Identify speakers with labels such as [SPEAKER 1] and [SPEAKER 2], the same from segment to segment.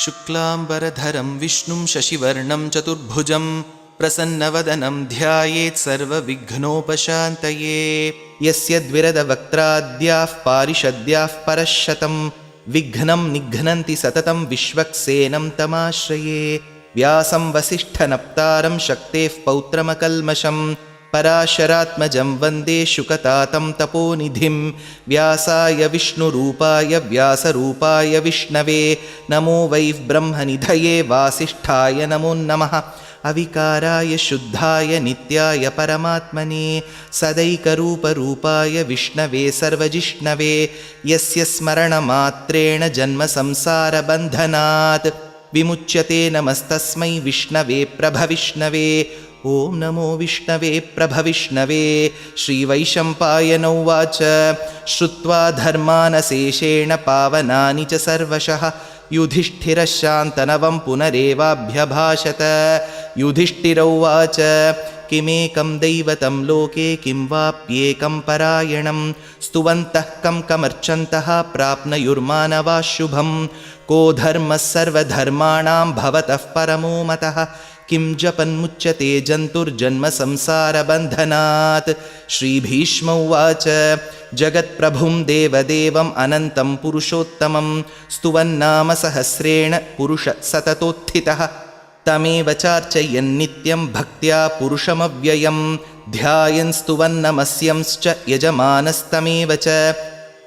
[SPEAKER 1] शुक्लाम्बरधरं विष्णुं शशिवर्णं चतुर्भुजं प्रसन्नवदनं ध्यायेत् सर्वविघ्नोपशान्तये। यस्य द्विरदवक्त्राद्याः पारिषद्याः परश्शतं विघ्नं निघ्नन्ति सततं विश्वक्सेनं तमाश्रये। व्यासं वसिष्ठनप्तारं शक्तेः पौत्रमकल्मषं पराशरात्मजं वन्दे शुकतातं तपोनिधिं। व्यासाय विष्णुरूपाय व्यासरूपाय विष्णवे नमो वै ब्रह्मनिधये वासिष्ठाय नमो नमः। अविकाराय शुद्धाय नित्याय परमात्मने सदैकरूपरूपाय विष्णवे सर्वजिष्णवे यस्य स्मरणमात्रेण जन्मसंसारबन्धनात् विमुच्यते। नमस्तस्मै विष्णवे प्रभविष्णवे। ॐ नमो विष्णवे प्रभविष्णवे। श्रीवैशम्पायन उवाच श्रुत्वा धर्मानशेषेण पावनानि च सर्वशः युधिष्ठिरः शान्तनवं पुनरेवाभ्यभाषत। युधिष्ठिर उवाच किमेकं दैवतं लोके किं वाप्येकं परायणं स्तुवन्तः कमर्चन्तः प्राप्नुयुर्मानवाः शुभं। को धर्मः सर्वधर्माणां भवतः परमो मतः किं जपन्मुच्यते जन्तुर्जन्मसंसारबन्धनात्। श्रीभीष्म उवाच जगत्प्रभुं देवदेवम् अनन्तं पुरुषोत्तमं स्तुवन्नाम सहस्रेण पुरुषः सततोत्थितः। तमेव चार्चयन्नित्यं भक्त्या पुरुषमव्ययं ध्यायन् स्तुवन्नमस्यंश्च यजमानस्तमेव च।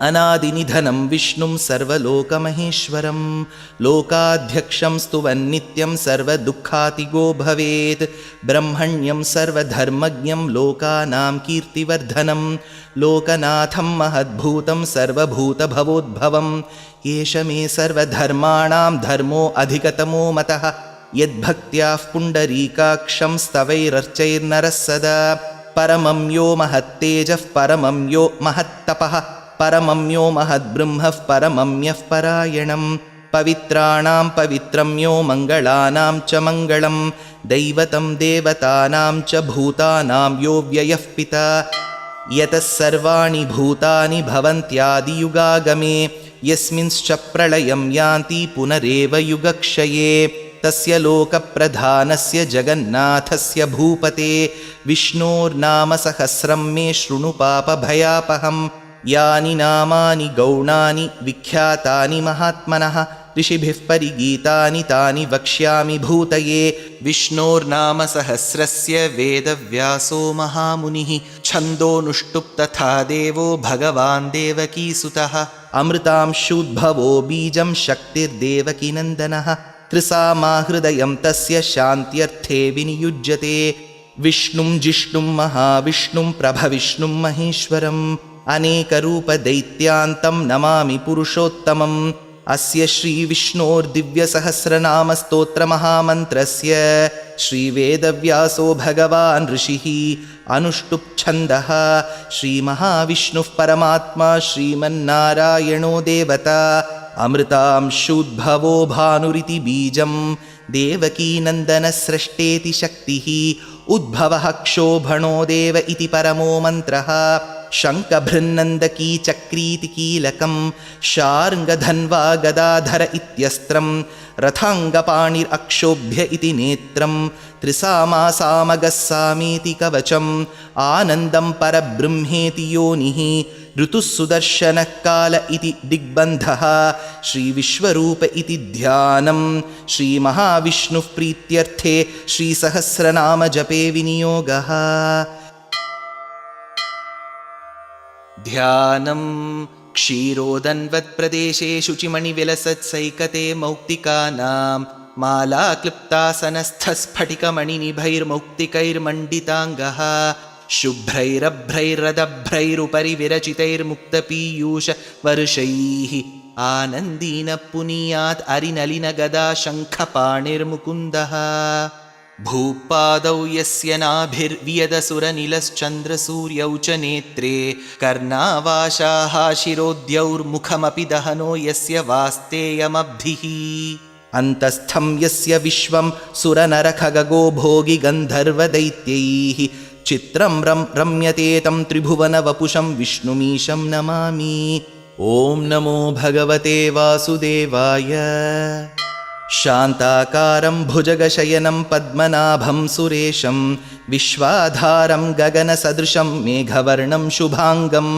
[SPEAKER 1] अनादिनिधनं विष्णुं सर्वलोकमहेश्वरं लोकाध्यक्षं स्तुवन्नित्यं सर्वदुःखातिगो भवेत्। ब्रह्मण्यं सर्वधर्मज्ञं लोकानां कीर्तिवर्धनं लोकनाथं महद्भूतं सर्वभूतभवोद्भवं। एष मे सर्वधर्माणां धर्मो अधिकतमो मतः यद्भक्त्याः पुण्डरीकाक्षं स्तवैरर्चैर्नरः सदा। परमं यो महत्तेजः परमं यो महत्तपः परमं यो महद्ब्रह्मः परमं यः परायणं। पवित्राणां पवित्रं यो मङ्गलानां च मङ्गलं दैवतं देवतानां च भूतानां यो व्ययः पिता। यतः सर्वाणि भूतानि भवन्त्यादियुगागमे यस्मिंश्च प्रलयं यान्ति पुनरेव युगक्षये। तस्य लोकप्रधानस्य जगन्नाथस्य भूपते विष्णोर्नाम सहस्रं मे शृणु पापभयापहं। यानि नामानि गौणानि विख्यातानि महात्मनः ऋषिभिः परिगीतानि तानि वक्ष्यामि भूतये। विष्णोर्नाम सहस्रस्य वेदव्यासो महामुनिः छन्दोनुष्टुप् तथा देवो भगवान् देवकीसुतः। अमृतांशूद्भवो बीजं शक्तिर्देवकीनन्दनः त्रिसामाहृदयं तस्य शान्त्यर्थे विनियुज्यते। विष्णुं जिष्णुं महाविष्णुं प्रभविष्णुं महेश्वरम् अनेकरूपदैत्यान्तं नमामि पुरुषोत्तमम्। अस्य श्रीविष्णोर्दिव्यसहस्रनामस्तोत्रमहामन्त्रस्य श्रीवेदव्यासो भगवान् ऋषिः अनुष्टुप्छन्दः। श्रीमहाविष्णुः परमात्मा श्रीमन्नारायणो देवता अमृतांशूद्भवो भानुरिति बीजं देवकीनन्दनस्रष्टेति शक्तिः उद्भवः क्षोभणो देव इति परमो मन्त्रः। शङ्खभृन्नन्दकी चक्रीति कीलकं शार्ङ्गधन्वा गदाधर इत्यस्त्रं रथाङ्गपाणिरक्षोभ्य इति नेत्रं त्रिसामासामगस्सामीति कवचम् आनन्दं परब्रह्मेति योनिः ऋतुः सुदर्शनः काल इति दिग्बन्धः। श्रीविश्वरूप इति ध्यानं श्रीमहाविष्णुः प्रीत्यर्थे श्रीसहस्रनामजपे विनियोगः। ध्यानं क्षीरोदन्वत्प्रदेशे शुचिमणिविलसत्सैकते मौक्तिकानां मालाक्लुप्तासनस्थस्फटिकमणिनिभैर्मौक्तिकैर्मण्डिताङ्गः शुभ्रैरभ्रैरदभ्रैरुपरि विरचितैर्मुक्तपीयूषवर्षैः आनन्दीन पुनीयात् अरिनलिनगदा शङ्खपाणिर्मुकुन्दः। भूपादौ यस्य नाभिर्वियदसुरनिलश्चन्द्रसूर्यौ च नेत्रे कर्णावाशाः शिरोद्यौर्मुखमपि दहनो यस्य वास्तेयमब्धिः। अन्तस्थं यस्य विश्वं सुरनरखगो भोगि गन्धर्वदैत्यैः चित्रं रम्यते तं त्रिभुवनवपुषं विष्णुमीशं नमामि। ॐ नमो भगवते वासुदेवाय। शान्ताकारं भुजगशयनं पद्मनाभं सुरेशं विश्वाधारं गगनसदृशं मेघवर्णं शुभाङ्गं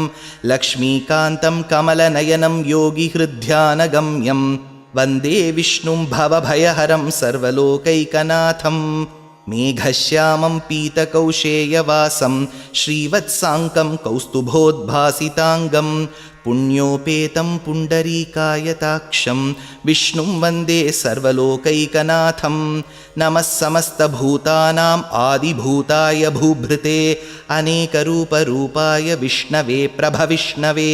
[SPEAKER 1] लक्ष्मीकान्तं कमलनयनं योगिहृद्ध्यानगम्यं वन्दे विष्णुं भवभयहरं सर्वलोकैकनाथं मेघश्यामं पीतकौशेयवासं श्रीवत्साङ्कं कौस्तुभोद्भासिताङ्गं पुण्योपेतं पुण्डरीकायताक्षं विष्णुं वन्दे सर्वलोकैकनाथं नमः समस्तभूतानाम् आदिभूताय भूभृते अनेकरूपरूपाय विष्णवे प्रभविष्णवे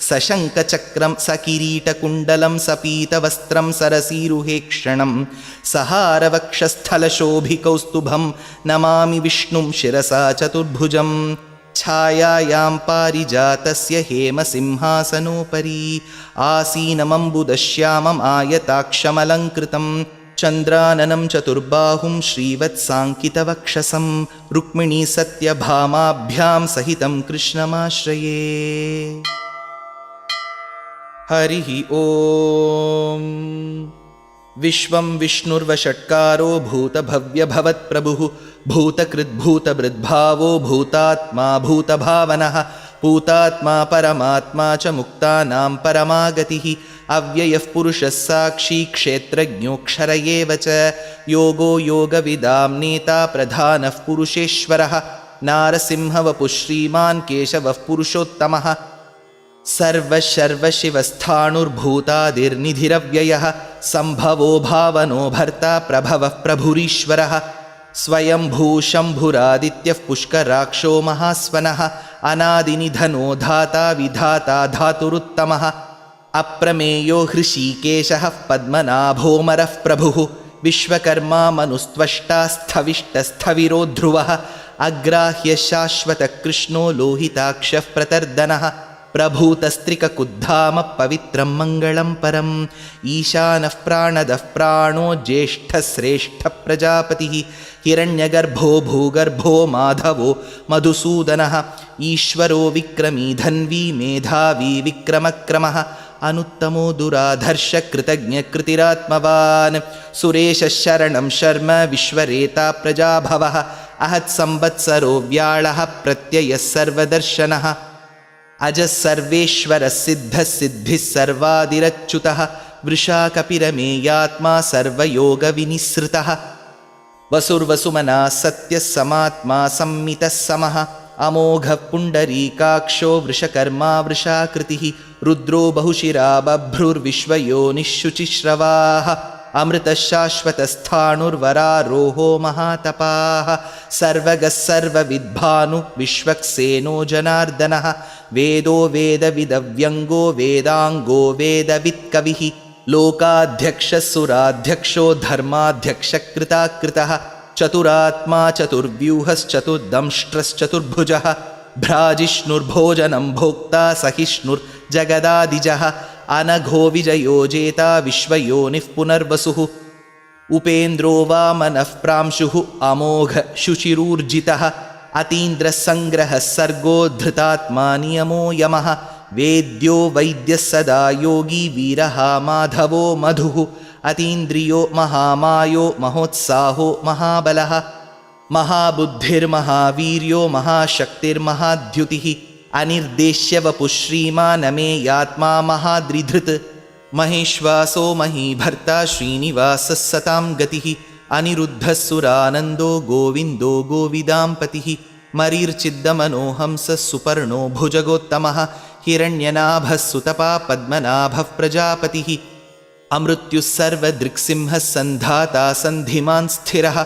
[SPEAKER 1] सशङ्खचक्रं सकिरीटकुण्डलं सपीतवस्त्रं सरसीरुहेक्षणं सहारवक्षस्थलशोभिकौस्तुभं नमामि विष्णुं शिरसा चतुर्भुजं छायायां पारिजातस्य हेमसिंहासनोपरि आसीनमम्बुदश्यामम् आयताक्षमलङ्कृतं चन्द्राननं चतुर्बाहुं श्रीवत्साङ्कितवक्षसं रुक्मिणीसत्यभामाभ्यां सहितं कृष्णमाश्रये। हरिः ॐ। विश्वं विष्णुर्वषट्कारो भूतभव्यभवत्प्रभुः भूतकृद्भूतभृद्भावो भूतात्मा भूतभावनः भूतात्मा परमात्मा च मुक्तानां परमागतिः अव्ययः पुरुषः साक्षी क्षेत्रज्ञोऽक्षर एव च योगो योगविदां नेता प्रधानः पुरुषेश्वरः नारसिंहवपुः श्रीमान् केशवः पुरुषोत्तमः सर्वशर्वशिवस्थाणुर्भूतादिर्निधिरव्ययः सम्भवो भावनो भर्ता प्रभवः प्रभुरीश्वरः स्वयंभू शम्भुरादित्यः पुष्कराक्षो महास्वनः अनादिनिधनो धाता विधाता धातुरुत्तमः अप्रमेयो हृषीकेशः पद्मनाभोमरः प्रभुः विश्वकर्मा मनुस्त्वष्टा स्थविष्टस्थविरो ध्रुवः अग्राह्य शाश्वतकृष्णो लोहिताक्षः प्रतर्दनः प्रभूतस्त्रिककुद्धाम पवित्रं मङ्गलं परम् ईशानः प्राणदः प्राणो ज्येष्ठश्रेष्ठः प्रजापतिः हिरण्यगर्भो भूगर्भो माधवो मधुसूदनः ईश्वरो विक्रमी धन्वी मेधावी विक्रमक्रमः अनुत्तमो दुराधर्षकृतज्ञकृतिरात्मवान् सुरेशः शरणं शर्म विश्वरेता प्रजाभवः अहत्संवत्सरो व्याळः प्रत्ययः सर्वदर्शनः अजः सर्वेश्वरः सिद्धः सिद्धिः सर्वादिरच्युतः वृषा कपिरमेयात्मा सर्वयोगविनिसृतः वसुर्वसुमनः सत्यः समात्मा संमितः समः अमोघः पुण्डरीकाक्षो वृषकर्मा वृषाकृतिः रुद्रो बहुशिरा बभ्रुर्विश्वयोनिः शुचिश्रवाः अमृतः शाश्वतस्थाणुर्वरारोहो महातपाः सर्वगः सर्वविद्भानु विश्वक्सेनो जनार्दनः वेदो वेदविदव्यङ्गो वेदाङ्गो वेदवित्कविः लोकाध्यक्षः सुराध्यक्षो धर्माध्यक्षकृताकृतः चतुरात्मा चतुर्व्यूहश्चतुर्दंष्ट्रश्चतुर्भुजः भ्राजिष्णुर्भोजनं भोक्ता सहिष्णुर्जगदादिजः अनघो विजयो जेता विश्वयोनिः पुनर्वसुः उपेन्द्रो वामनः प्रांशुः अमोघ शुचिरूर्जितः अतीन्द्रसङ्ग्रहः सर्गो धृतात्मा नियमो यमः वेद्यो वैद्यः सदा योगी वीरः माधवो मधुः अतीन्द्रियो महामायो महोत्साहो महाबलः महाबुद्धिर्महावीर्यो महाशक्तिर्महाद्युतिः अनिर्देश्यवपुः श्रीमानमेयात्मा महाद्रिधृत् महेश्वासो महीभर्ता श्रीनिवासः सतां गतिः अनिरुद्धः सुरानन्दो गोविन्दो गोविदाम्पतिः मरीर्चिद्दमनोहंसः सुपर्णो भुजगोत्तमः हिरण्यनाभः सुतपा पद्मनाभः प्रजापतिः अमृत्युः सर्वदृक्सिंहः सन्धाता सन्धिमान् स्थिरः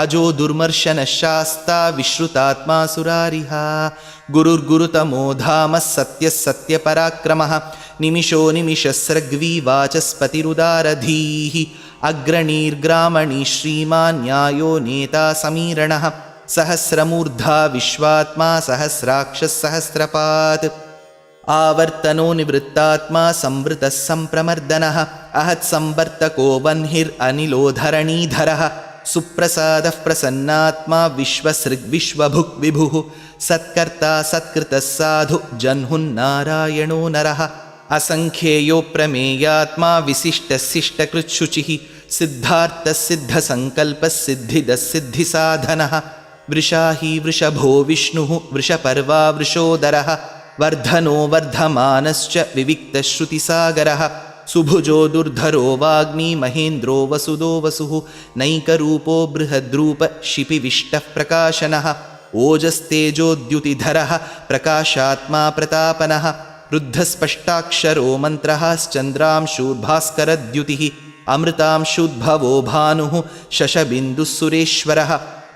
[SPEAKER 1] अजो दुर्मर्शनः शास्ता विश्रुतात्मा सुरारिः गुरुर्गुरुतमो धामः सत्यः सत्यपराक्रमः निमिषो निमिषस्रग्वी वाचस्पतिरुदारधीः अग्रणीर्ग्रामणी श्रीमान् न्यायो नेता समीरणः सहस्रमूर्धा विश्वात्मा सहस्राक्षः सहस्रपात् आवर्तनो निवृत्तात्मा संवृतः सम्प्रमर्दनः अहत्संवर्तको वह्निरनिलो धरणीधरः सुप्रसादः प्रसन्नात्मा विश्वसृग्विश्वभुक् विभुः सत्कर्ता सत्कृतः साधु जह्नुन्नारायणो नरः असङ्ख्येयो प्रमेयात्मा विशिष्टशिष्टकृच्छुचिः सिद्धार्थसिद्धसङ्कल्पसिद्धिदसिद्धिसाधनः वृषाही वृषभो विष्णुः वृषपर्वा वृषोदरः वर्धनो वर्धमानश्च विविक्तश्रुतिसागरः सुभुजो दुर्धरो वाग्मी महेन्द्रो वसुदो वसुः नैकरूपो बृहद्रूप शिपिविष्टः प्रकाशनः ओजस्तेजोद्युतिधरः प्रकाशात्मा प्रतापनः रुद्धस्पष्टाक्षरो मन्त्रः श्चन्द्रांशूर्भास्करद्युतिः अमृतांशुद्भवो भानुः शशबिन्दुः सुरेश्वरः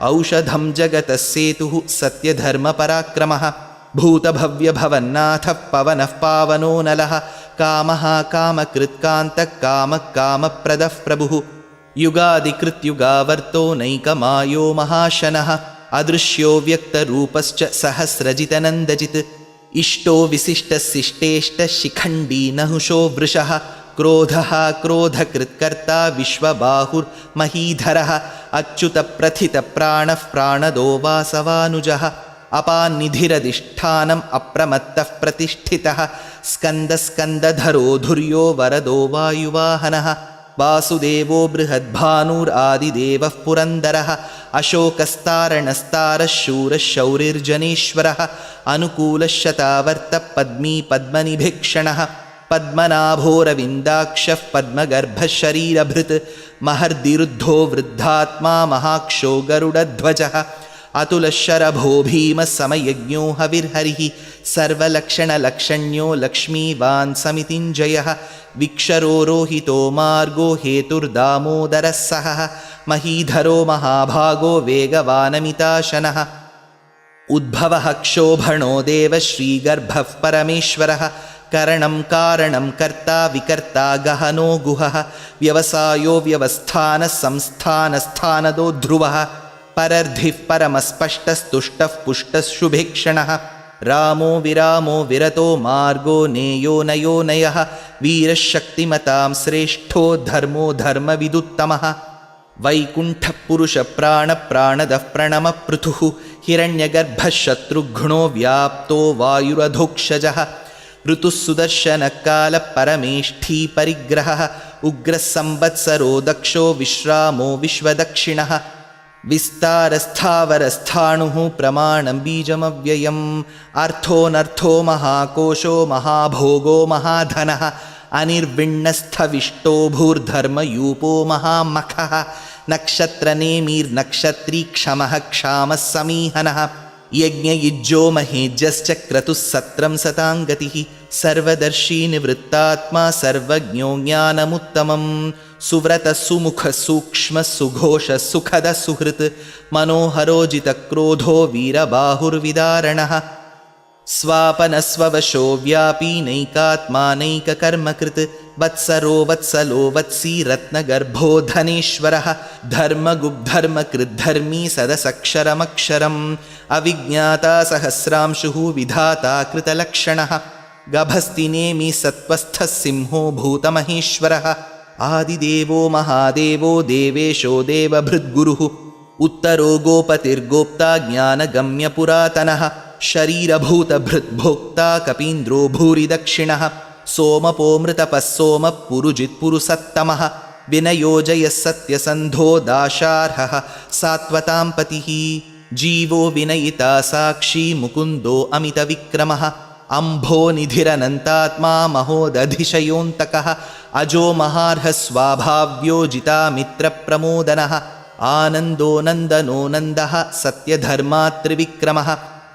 [SPEAKER 1] औषधं जगतः सेतुः सत्यधर्मपराक्रमः भूतभव्यभवन्नाथः पवनः पावनो नलः कामः कामकृत्कान्तः कामः कामप्रदः प्रभुः युगादिकृत्युगावर्तो नैकमायो महाशनः अदृश्यो व्यक्तरूपश्च सहस्रजितनन्दजित् इष्टो विशिष्टशिष्टेष्टशिखण्डी नहुषो वृषः क्रोधः क्रोधकृत्कर्ता विश्वबाहुर्महीधरः अच्युतप्रथितप्राणः प्राणदो वासवानुजः अपान्निधिरधिष्ठानम् अप्रमत्तः प्रतिष्ठितः स्कन्दस्कन्दधरो धुर्यो वरदो वायुवाहनः वासुदेवो बृहद्भानुरादिदेवः पुरन्दरः अशोकस्तारणस्तारः शूरः शौरिर्जनेश्वरः अनुकूलः शतावर्तः पद्मी पद्मनिभीक्षणः पद्मनाभोरविन्दाक्षः पद्मगर्भः शरीरभृत् महर्दिरुद्धो वृद्धात्मा महाक्षो गरुडध्वजः अतुलशरभो भीमः समयज्ञो हविर्हरिः सर्वलक्षणलक्षण्यो लक्ष्मीवान् समितिञ्जयः विक्षरो रोहितो मार्गो हेतुर्दामोदरः सहः महीधरो महाभागो वेगवानमिताशनः उद्भवः क्षोभणो देवः श्रीगर्भः परमेश्वरः करणं कारणं कर्ता विकर्ता गहनो गुहः व्यवसायो व्यवस्थानः संस्थानस्थानदो ध्रुवः परर्धिः परमस्पष्टस्तुष्टः पुष्टः शुभेक्षणः रामो विरामो विरतो मार्गो नेयो नयो नयः वीरः शक्तिमतां श्रेष्ठो धर्मो धर्मविदुत्तमः वैकुण्ठः पुरुषप्राणप्राणदः प्रणमपृथुः हिरण्यगर्भः शत्रुघ्नो व्याप्तो वायुरधोक्षजः ऋतुः सुदर्शनकालः परमेष्ठी परिग्रहः उग्रः संवत्सरो दक्षो विश्रामो विश्वदक्षिणः विस्तारस्थावरस्थाणुः प्रमाणं बीजमव्ययम् अर्थोऽनर्थो महाकोशो महाभोगो महाधनः अनिर्विण्णस्थविष्टो भूर्धर्मयूपो महामखः नक्षत्रनेमिर्नक्षत्री क्षमः क्षामः समीहनः यज्ञयुज्यो महेज्यश्च क्रतुः सत्रं सताङ्गतिः सर्वदर्शी निवृत्तात्मा सर्वज्ञो ज्ञानमुत्तमं सुव्रतः सुमुखः सूक्ष्मः सुघोषः सुखदः सुहृत् मनोहरोजितक्रोधो वीरबाहुर्विदारणः स्वापनस्ववशो व्यापी नैकात्मा नैककर्मकृत् वत्सरो वत्सलो वत्सी रत्नगर्भो धनेश्वरः धर्मगुब्धर्मकृद्धर्मी सदसक्षरमक्षरम् अविज्ञाता सहस्रांशुः विधाता कृतलक्षणः गभस्तिनेमि सत्त्वस्थः सिंहो भूतमहेश्वरः आदिदेवो महादेवो देवेशो देवभृद्गुरुः उत्तरो गोपतिर्गोप्ता ज्ञानगम्यपुरातनः शरीरभूतभृद्भोक्ता कपीन्द्रो भूरिदक्षिणः सोमपोमृतपः सोमः पुरुजित्पुरुसत्तमः विनयोजयः सत्यसन्धो दाशार्हः सात्वतां पतिः जीवो विनयिता साक्षी मुकुन्दो अमितविक्रमः अम्भो निधिरनन्तात्मा महोदधिशयोऽन्तकः अजो महार्हः स्वाभाव्यो जितामित्रप्रमोदनः आनन्दो नन्दनो नन्दः सत्यधर्मात्रिविक्रमः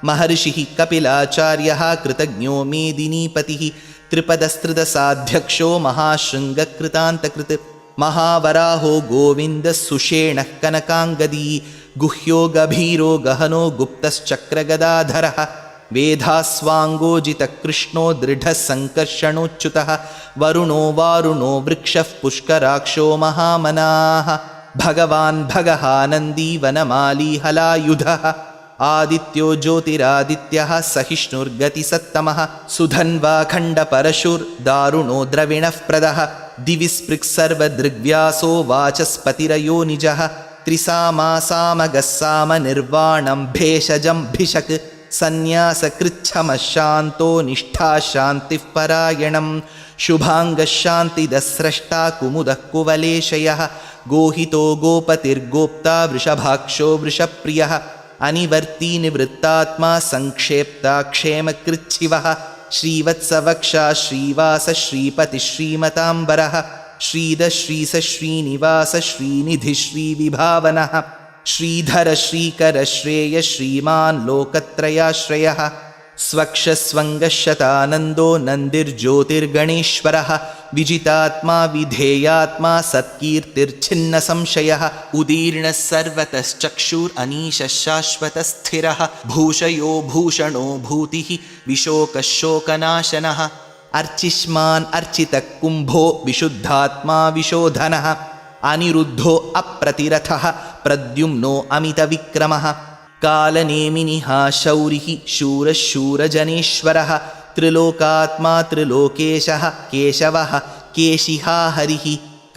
[SPEAKER 1] महर्षिः कपिलाचार्यः कृतज्ञो मेदिनीपतिः त्रिपदस्त्रिदशाध्यक्षो महाशृङ्गकृतान्तकृत् महावराहो गोविन्दः सुषेणः कनकाङ्गदी गुह्यो गभीरो गहनो गुप्तश्चक्रगदाधरः वेधास्वाङ्गोजितकृष्णो दृढः सङ्कर्षणोच्युतः वरुणो वारुणो वृक्षः पुष्कराक्षो महामनाः भगवान् भगहानन्दी वनमाली हलायुधः आदित्यो ज्योतिरादित्यः सहिष्णुर्गतिसत्तमः सुधन्वाखण्डपरशुर्दारुणो द्रविणः प्रदः दिवि स्पृक्सर्वदृग्व्यासो वाचस्पतिरयो निजः त्रिसामासामगस्सामनिर्वाणं भेषजं भिषक् सन्न्यासकृच्छमः शान्तो निष्ठाशान्तिः परायणं शुभाङ्गशान्तिदस्रष्टा कुमुदः कुवलेशयः गोहितो गोपतिर्गोप्ता वृषभाक्षो वृषप्रियः अनिवर्ती निवृत्तात्मा संक्षेप्ता क्षेमकृच्छिवः श्रीवत्सवक्षा श्रीवास श्रीपति श्रीमताम्बरः श्रीध श्रीस श्रीनिवास श्रीनिधि श्रीविभावनः श्रीधर श्रीकर श्रेय श्रीमान् लोकत्रयाश्रयः स्वक्षस्वङ्गशतानन्दो नन्दिर्ज्योतिर्गणेश्वरः विजितात्मा विधेयात्मा सत्कीर्तिर्छिन्नसंशयः उदीर्णः सर्वतश्चक्षुरनीशः शाश्वतस्थिरः भूषयो भूषणो भूतिः विशोकः शोकनाशनः अर्चिष्मान् अर्चितः कुम्भो विशुद्धात्मा विशोधनः अनिरुद्धो अप्रतिरथः प्रद्युम्नो अमितविक्रमः कालनेमिनिः शौरिः शूरः शूरजनेश्वरः त्रिलोकात्मा त्रिलोकेशः केशवः केशिहा हरिः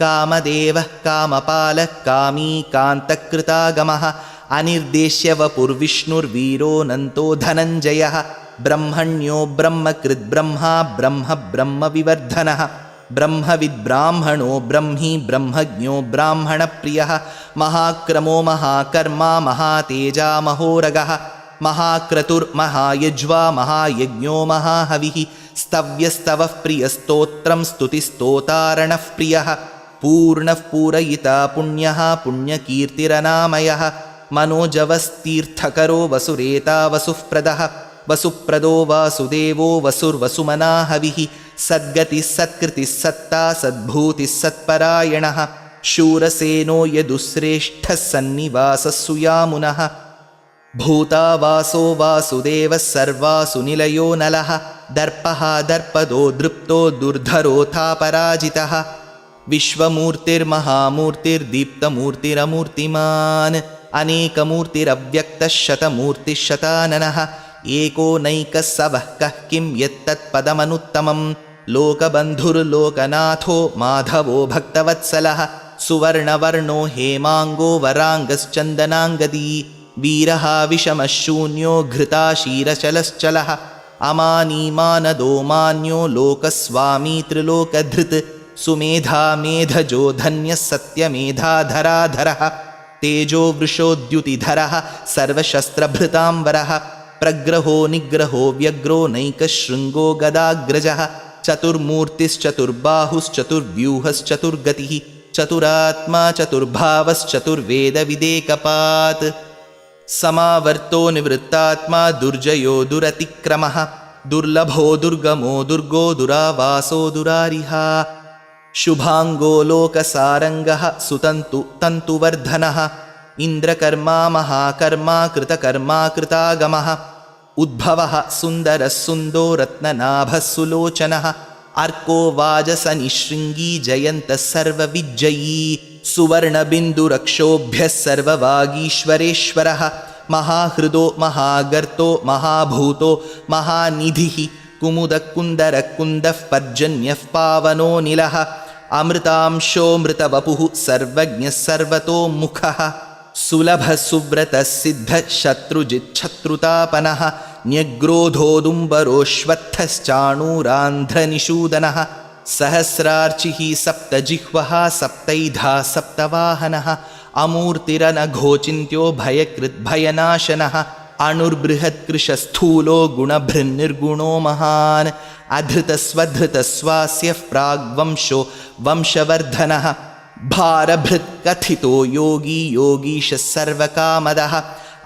[SPEAKER 1] कामदेवः कामपालः कामी कान्तकृतागमः अनिर्देश्य वपुर्विष्णुर्वीरोऽनन्तो धनञ्जयः ब्रह्मण्यो ब्रह्मकृद्ब्रह्मा ब्रह्म ब्रह्मविवर्धनः ब्रह्मविद्ब्राह्मणो ब्रह्मी ब्रह्मज्ञो ब्राह्मणप्रियः महाक्रमो महाकर्मा महातेजा महोरगः महाक्रतुर्महायज्वा महायज्ञो महाहविः स्तव्यस्तवः प्रियस्तोत्रं स्तुतिस्तोतारणः प्रियः पूर्णः पूरयिता पुण्यः पुण्यकीर्तिरनामयः मनोजवस्तीर्थकरो वसुरेता वसुःप्रदः वसुप्रदो वासुदेवो वसुर्वसुमना हविः सद्गतिः सत्कृतिः सत्ता सद्भूतिः सत्परायणः शूरसेनो यदुश्रेष्ठः सन्निवासः सुयामुनः भूतावासो वासुदेवः सर्वासु निलयो नलः दर्पः दर्पदो दृप्तो दुर्धरोऽथापराजितः विश्वमूर्तिर्महामूर्तिर्दीप्तमूर्तिरमूर्तिमान् अनेकमूर्तिरव्यक्तः शतमूर्तिः शताननः एको नैकः सवः कः किं यत्तत्पदमनुत्तमं लोकबन्धुर्लोकनाथो माधवो भक्तवत्सलः सुवर्णवर्णो हेमाङ्गो वराङ्गश्चन्दनाङ्गदी वीरः विषमः शून्यो घृताशीरचलश्चलः अमानीमानदो मान्यो लोकस्वामी त्रिलोकधृत् सुमेधा मेधजो धन्यः सत्यमेधाधराधरः तेजो वृषोद्युतिधरः सर्वशस्त्रभृताम्बरः प्रग्रहो निग्रहो व्यग्रो नैकशृङ्गो गदाग्रजः चतुर्मूर्तिश्चतुर्बाहुश्चतुर्व्यूहश्चतुर्गतिः चतुरात्मा चतुर्भावश्चतुर्वेदविदेकपात् समावर्तो निवृत्तात्मा दुर्जयो दुरतिक्रमः दुर्लभो दुर्गमो दुर्गो दुरावासो दुरारिहा शुभाङ्गो लोकसारङ्गः सुतन्तु तन्तुवर्धनः इन्द्रकर्मा महाकर्मा कृतकर्मा कृतागमः उद्भवः सुन्दरः सुन्दो रत्ननाभः सुलोचनः अर्को वाजसनिशृङ्गी जयन्तः सर्वविज्जयी सुवर्णबिन्दुरक्षोभ्यः सर्ववागीश्वरेश्वरः महाहृदो महागर्तो महाभूतो महानिधिः कुमुदकुन्दरकुन्दः पर्जन्यः पावनो निलः अमृतांशोऽमृतवपुः सर्वज्ञः सर्वतोमुखः सुलभः सुव्रतः सिद्धः शत्रुजिच्छत्रुतापनः न्यग्रोधोदुम्बरोऽश्वत्थश्चाणूरान्ध्रनिषूदनः सहस्रार्चिः सप्तजिह्वः सप्तैधा सप्तवाहनः अमूर्तिरनघोचिन्त्यो भयकृद्भयनाशनः अणुर्बृहत्कृशस्थूलो गुणभृन्निर्गुणो महान् अधृतस्वधृतस्वास्यः प्राग्वंशो वंशवर्धनः भारभृत्कथितो योगी योगीशः सर्वकामदः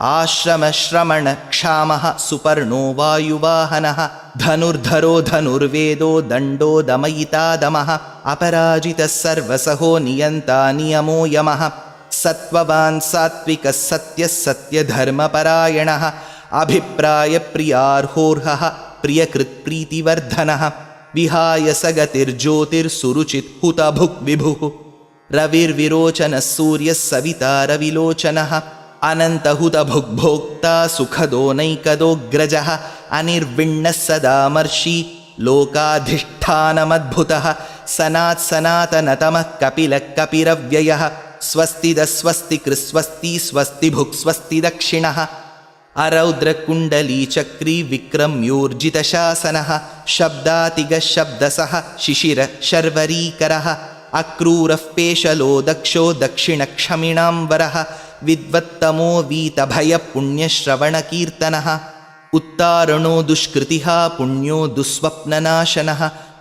[SPEAKER 1] आश्रमश्रमणक्षामः सुपर्णो वायुवाहनः धनुर्धरो धनुर्वेदो दण्डो दमयितादमः अपराजितः सर्वसहो नियन्ता नियमो यमः सत्त्ववान् सात्विकः सत्यः सत्यधर्मपरायणः अभिप्रायप्रियार्होर्हः प्रियकृत्प्रीतिवर्धनः विहाय सगतिर्ज्योतिर्सुरुचित् हुतभुक् विभुः रविर्विरोचनः सूर्यः सविता रविलोचनः अनन्तहुतभुग्भोक्ता सुखदो नैकदोऽग्रजः अनिर्विण्णः सदामर्षि लोकाधिष्ठानमद्भुतः सनात्सनातनतमः कपिलः कपिरव्ययः स्वस्तिदस्वस्ति कृस्वस्ति स्वस्ति भुक् स्वस्ति दक्षिणः अरौद्रकुण्डलीचक्री विक्रम्योर्जितशासनः शब्दातिगशब्दसः शिशिरशर्वरीकरः अक्रूरः पेशलो दक्षो दक्षिणक्षमिणाम्बरः विद्वत्तमो वीतभयपुण्यश्रवणकीर्तनः उत्तारणो दुष्कृतिः पुण्यो दुःस्वप्ननाशनः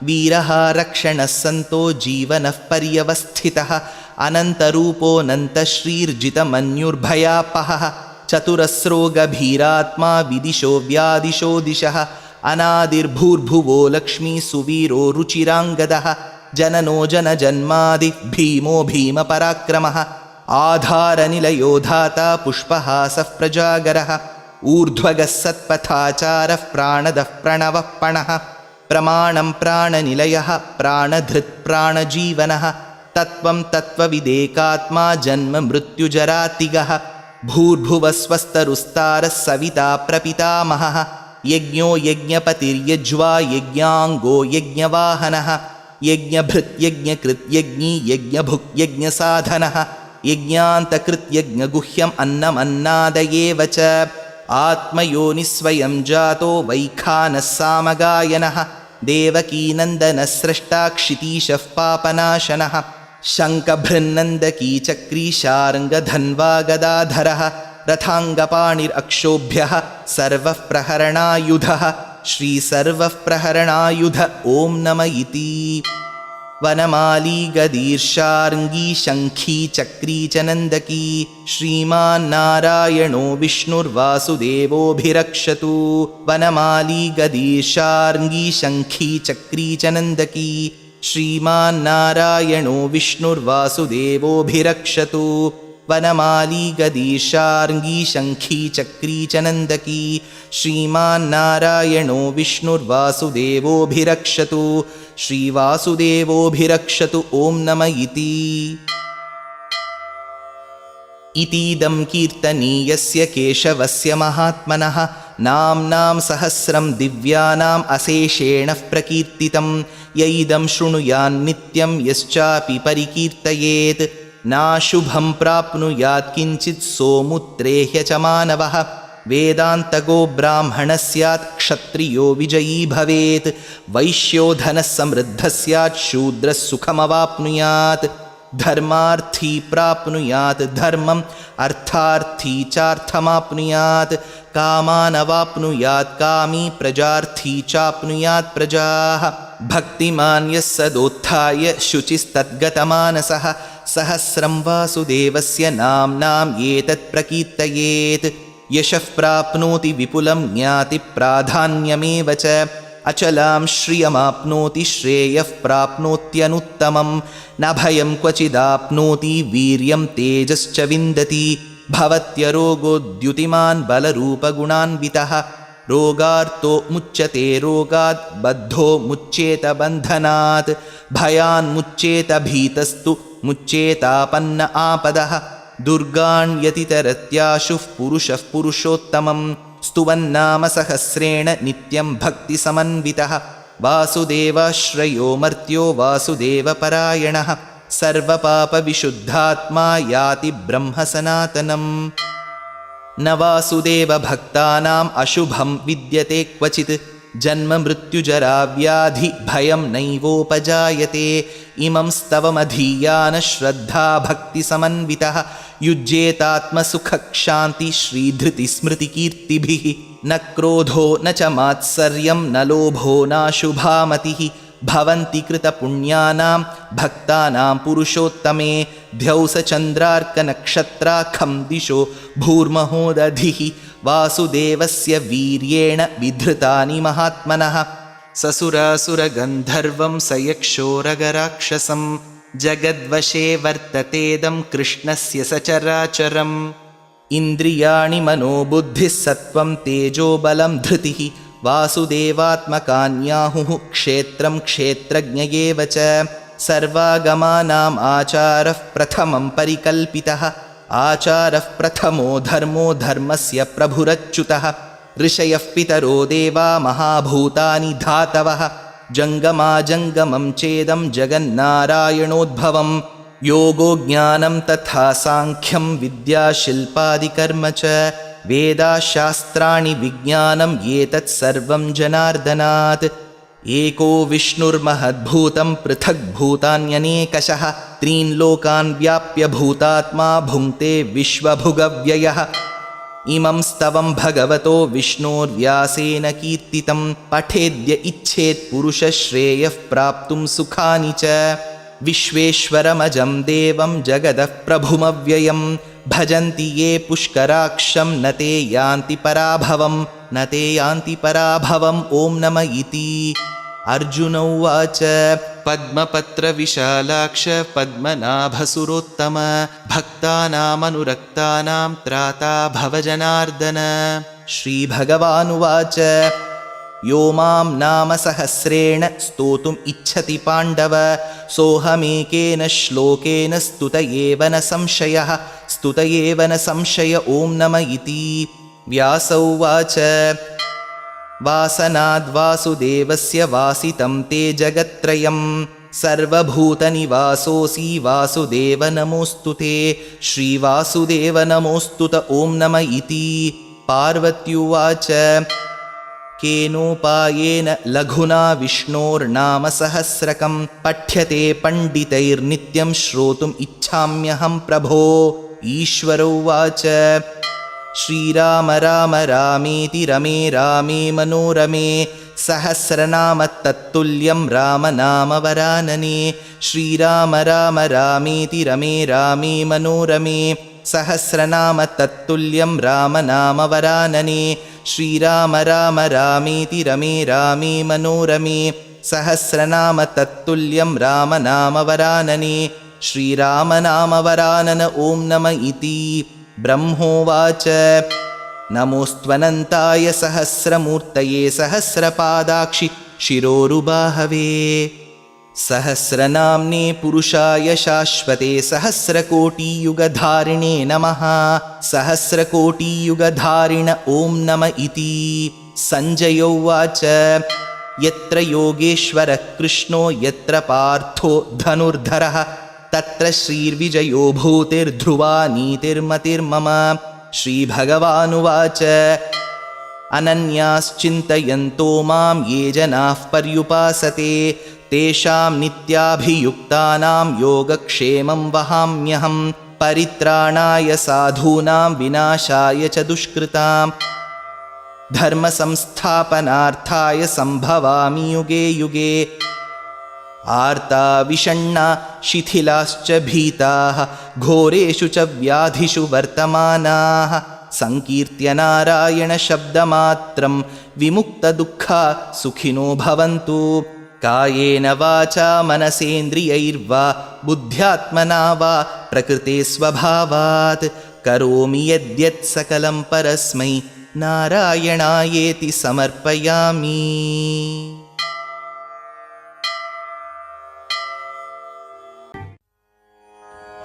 [SPEAKER 1] वीरः रक्षणः सन्तो जीवनः पर्यवस्थितः अनन्तरूपोऽनन्तश्रीर्जितमन्युर्भयापहः चतुरस्रो गभीरात्मा विदिशो व्यादिशो दिशः अनादिर्भूर्भुवो लक्ष्मी सुवीरो रुचिराङ्गदः जननो जनजन्मादि भीमो भीमपराक्रमः आधारनिलयो धाता पुष्पहासः प्रजागरः ऊर्ध्वगः सत्पथाचारः प्राणदः प्रणवः पणः प्रमाणं प्राणनिलयः प्राणधृत् प्राणजीवनः तत्त्वं तत्त्वविदेकात्मा जन्म मृत्युजरातिगः भूर्भुवस्वस्तरुस्तारः सविता प्रपितामहः यज्ञो यज्ञपतिर्यज्वा यज्ञाङ्गो यज्ञवाहनः यज्ञभृत् यज्ञकृत् यज्ञी यज्ञभुक् यज्ञसाधनः यज्ञान्तकृत् यज्ञगुह्यम् अन्नमन्नादयेव च आत्मयोनिस्वयं जातो वैखानः सामगायनः देवकीनन्दनः स्रष्टा क्षितीशः पापनाशनः शङ्खभृन्नन्दकी चक्री शार्ङ्गधन्वा गदाधरः रथाङ्गपाणिरक्षोभ्यः सर्वः प्रहरणायुधः श्रीसर्वः प्रहरणायुध ॐ नम इति वनमाली गदीर्षार्ङ्गी शङ्खी चक्री च नन्दकी श्रीमान्नारायणो विष्णुर्वासुदेवोऽभिरक्षतु वनमाली गदीर्षार्ङ्गी शङ्खी चक्री च नन्दकी श्रीमान्नारायणो विष्णुर्वासुदेवोऽभिरक्षतु वनमाली गदीर्षार्ङ्गी शङ्खी चक्री च नन्दकी श्रीमान्नारायणो विष्णुर्वासुदेवोऽभिरक्षतु श्रीवासुदेवोऽभिरक्षतु ॐ नम इति इतीदं कीर्तनीयस्य केशवस्य महात्मनः नाम्नां सहस्रं दिव्यानाम् अशेषेण प्रकीर्तितं य इदं शृणुयान्नित्यं यश्चापि परिकीर्तयेत् नाशुभं प्राप्नुयात् किञ्चित् सोमुत्रेह्य च मानवः वेदान्तगो ब्राह्मणः स्यात् क्षत्रियो विजयी भवेत् वैश्यो धनः समृद्धः स्यात् शूद्रः सुखमवाप्नुयात् धर्मार्थी प्राप्नुयात् धर्मम् अर्थार्थी चार्थमाप्नुयात् कामानवाप्नुयात् कामी प्रजार्थी चाप्नुयात् प्रजाः भक्तिमान् यः सदोत्थाय शुचिस्तद्गतमानसः सहस्रं वासुदेवस्य नाम्नाम् एतत् प्रकीर्तयेत् यशः प्राप्नोति विपुलं ज्ञाति प्राधान्यमेव च अचलां श्रियमाप्नोति श्रेयः प्राप्नोत्यनुत्तमं न भयं क्वचिदाप्नोति वीर्यं तेजश्च विन्दति भवत्यरोगोद्युतिमान् बलरूपगुणान्वितः रोगार्तो मुच्यते रोगात् बद्धो मुच्येत बन्धनात् भयान्मुच्येत भीतस्तु मुच्येतापन्न आपदः दुर्गाण्यतितरत्याशुः पुरुषः पुरुषोत्तमं स्तुवन्नाम सहस्रेण नित्यं भक्तिसमन्वितः वासुदेवाश्रयो मर्त्यो वासुदेवपरायणः सर्वपापविशुद्धात्मा याति ब्रह्म सनातनम् न वासुदेवभक्तानाम् अशुभं विद्यते क्वचित् जन्म मृत्युजरा व्याधि भयं नैवोपजायते इमं स्तवमधीयान श्रद्धा भक्तिसमन्वितः युज्येतात्मसुखक्षान्ति श्रीधृतिस्मृतिकीर्तिभिः न क्रोधो न च मात्सर्यं न लोभो नाशुभामतिः भवन्ति कृतपुण्यानां भक्तानां पुरुषोत्तमे ध्यौसचन्द्रार्कनक्षत्राखं दिशो भूर्महोदधिः वासुदेवस्य वीर्येण विधृतानि महात्मनः ससुरासुरगन्धर्वं सयक्षोरगराक्षसं जगद्वशे वर्ततेदं कृष्णस्य सचराचरम् इन्द्रियाणि मनोबुद्धिः सत्त्वं तेजोबलं धृतिः वासुदेवात्मकान्याहुः क्षेत्रं क्षेत्रज्ञ एव च सर्वागमानाम् आचारः प्रथमं परिकल्पितः आचारः प्रथमो धर्मो धर्मस्य प्रभुरच्युतः ऋषयः पितरो देवा महाभूतानि धातवः जङ्गमाजङ्गमं चेदं जगन्नारायणोद्भवं योगो ज्ञानं तथा साङ्ख्यं विद्याशिल्पादिकर्म च वेदाशास्त्राणि विज्ञानं एतत् सर्वं जनार्दनात् एको विष्णुर्महद्भूतं पृथग्भूतान्यनेकशः त्रीन् लोकान् व्याप्य भूतात्मा भुङ्क्ते विश्वभुगव्ययः इमं स्तवं भगवतो विष्णोर्व्यासेन कीर्तितं पठेद्य इच्छेत् पुरुषश्रेयः प्राप्तुं सुखानि च विश्वेश्वरमजं देवं जगदः प्रभुमव्ययं भजन्ति ये पुष्कराक्षं न ते यान्ति पराभवम् ॐ नम इति अर्जुन उवाच पद्मपत्रविशालाक्ष पद्मनाभसुरोत्तम भक्तानामनुरक्तानां त्राता भवजनार्दन श्रीभगवानुवाच यो मां नाम सहस्रेण स्तोतुम् इच्छति पाण्डव सोऽहमेकेन श्लोकेन स्तुत एव न संशय ॐ नम इति व्यास उवाच वासनाद्वासुदेवस्य वासितं ते जगत्त्रयं सर्वभूतनिवासोऽसि वासुदेव नमोऽस्तु ते श्रीवासुदेव नमोऽस्तुत ॐ नम इति पार्वत्युवाच केनोपायेन लघुना विष्णोर्नाम सहस्रकं पठ्यते पण्डितैर्नित्यं श्रोतुम् इच्छाम्यहं प्रभो ईश्वर उवाच श्रीराम राम रामेति रमे रामे मनोरमे सहस्रनाम तत्तुल्यं राम नाम वरानने श्रीराम राम रामेति रमे रामे मनोरमे सहस्रनाम तत्तुल्यं राम नाम वरानने श्रीराम राम रामेति रमे रामे मनोरमे सहस्रनाम तत्तुल्यं राम नाम वरानने श्रीराम नाम वरानन ॐ नम इति ब्रह्मोवाच नमोऽस्त्वनन्ताय सहस्रमूर्तये सहस्रपादाक्षि शिरोरुबाहवे सहस्रनाम्ने पुरुषाय शाश्वते सहस्रकोटियुगधारिणे नमः सहस्रकोटियुगधारिण ॐ नम इति सञ्जय उवाच यत्र योगेश्वरः कृष्णो यत्र पार्थो धनुर्धरः तत्र श्रीर्विजयो भूतिर्ध्रुवा नीतिर्मतिर्मम श्रीभगवानुवाच अनन्याश्चिन्तयन्तो मां ये जनाः पर्युपासते तेषां नित्याभियुक्तानां योगक्षेमं वहाम्यहं परित्राणाय साधूनां विनाशाय च दुष्कृतां धर्मसंस्थापनार्थाय सम्भवामि युगे युगे आर्ता विषण्णा शिथिलाश्च भीताः घोरेषु च व्याधिषु वर्तमानाः संकीर्त्य नारायणशब्दमात्रं विमुक्तदुःखा सुखिनो भवन्तु कायेन वाचा मनसेन्द्रियैर्वा बुद्ध्यात्मना वा प्रकृते स्वभावात् करोमि यद्यत् सकलं परस्मै नारायणायेति समर्पयामि।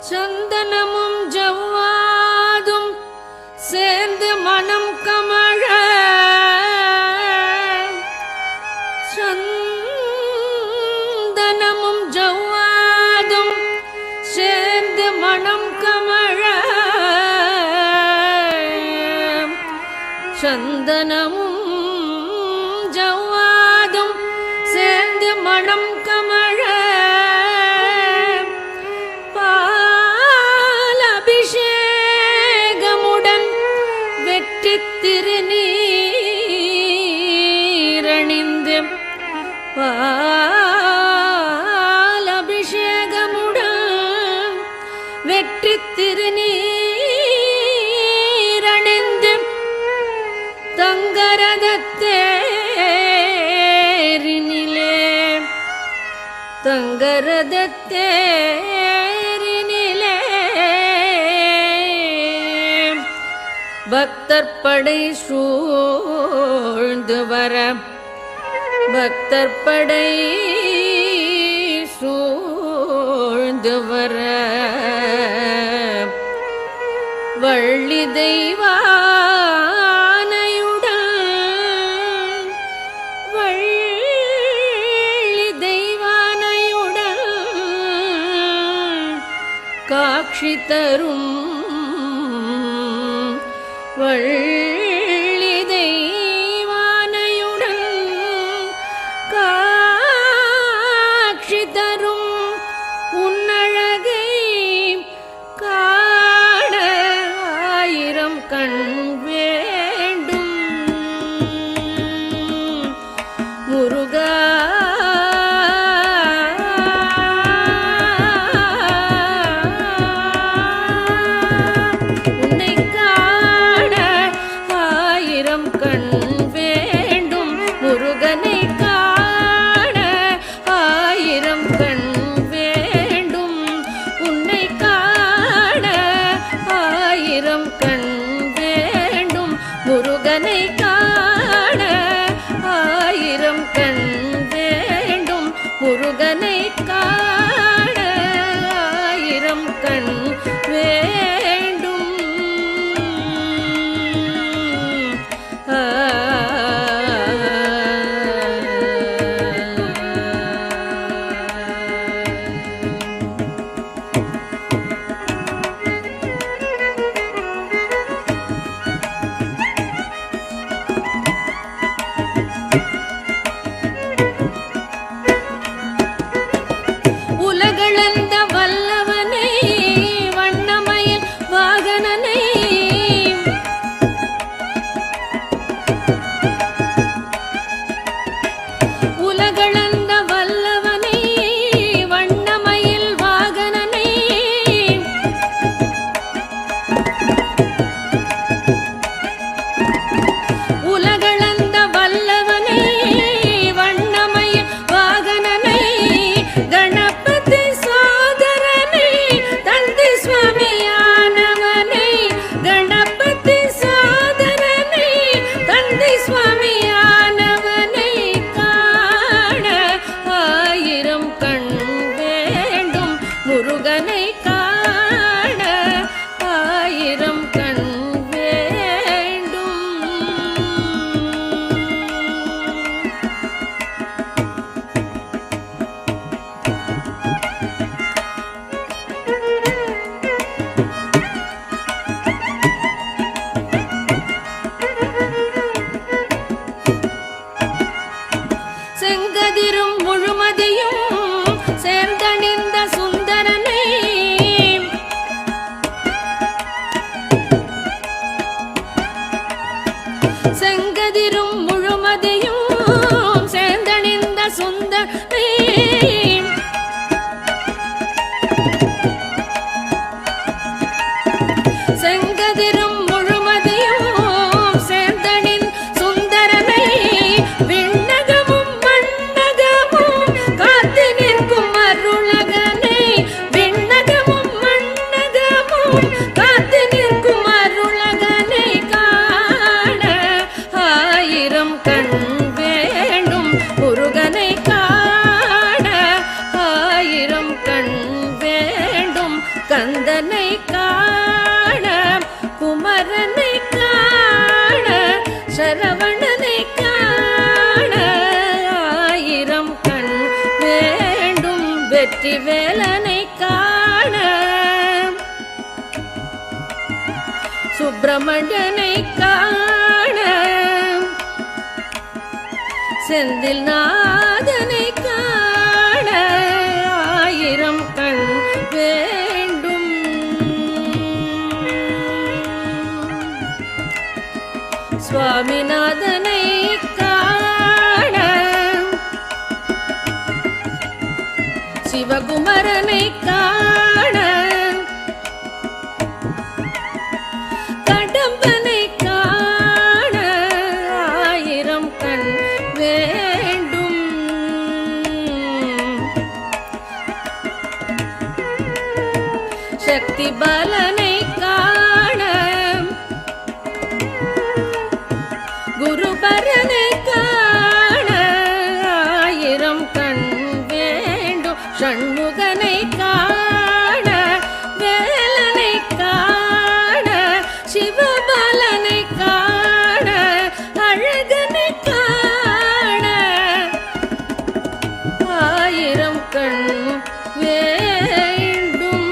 [SPEAKER 2] சந்தனமும் ஜவ்வாதும் சேர்ந்து மனம் கமழ சந்தனமும் ஜவ்வாதும் சேர்ந்து மனம் கமழ சந்தனமும் ஜவ்வாதும் சேர்ந்து மனம் கமழ திருநீரணிந்து பாலபிஷேகமுடன் வெற்றி திருநீரணிந்து தங்கரதத்தேரினிலே பக்தர்படை சூழ்ந்து வர பக்தர்படை சூழ்ந்து வர வள்ளி தெய்வானையுடன் வள்ளி தெய்வானையுடன் காட்சி தரும் வள்ளி தெய்வானையுடன் காட்சி தரும் உன்னழகை காண ஆயிரம் கண் வேண்டும் முருகா. உன்னை காண ஆயிரம் கண் வேண்டும் முருகனை காண ஆயிரம் கண் வேண்டும் உன்னை காண ஆயிரம் கண் வேண்டும் முருகனை காண ஆயிரம் கண் வேண்டும் முருகனை காண ஆயிரம் கண் வேண்டும். உலகளந்த வல்லவனை வண்ணமயில் வாகனனை உலகளந்த வல்லவனை வண்ணமயில் வாகனனை உலகளந்த வல்லவனை வண்ணமயில் வாகனனை கணபதி சோதரனை தந்தி சுவாமியானவனை கணபதி சோதரனை தந்தி சுவாமியானவனை காண ஆயிரம் கண் வேண்டும் முருகனை காண ஆயிரம் கண் வேண்டும். செங்கதிரும் முழுமதியும் சேர்ந்தணிந்த சுந்தரனை செங்கதிரும் முழுமதியும் சேர்ந்தணிந்த சுந்தரனை செங்கதிரும் முழுமதியும் சேர்ந்தணின் சுந்தரனை விண்ணகமும் மண்ணகமும் காத்து நிற்கும் அருளகனை விண்ணகமும் மண்ணகமும் காத்து நிற்கும் அருளகனை காண ஆயிரம் கண் வேண்டும் முருகனை காண ஆயிரம் கண் வேண்டும் கந்தனை காண குமரனை காண சரவணனை காண ஆயிரம் கண் வேண்டும் வெற்றி வேலனை காண சுப்பிரமணியனை காண செந்தில் நாதனை காண ஆயிரம் கண் வேண்டும். சுவாமிநாதனை காண சிவகுமரனை காண கடம்பனை காண ஆயிரம் கண் வேண்டும். சக்தி பாலனை காண குருபரனை காண ஆயிரம் கண் வேண்டும். ஷண்முகனை காண வேலனை காண சிவபாலனை காண அழகனை காண ஆயிரம் கண் வேண்டும்.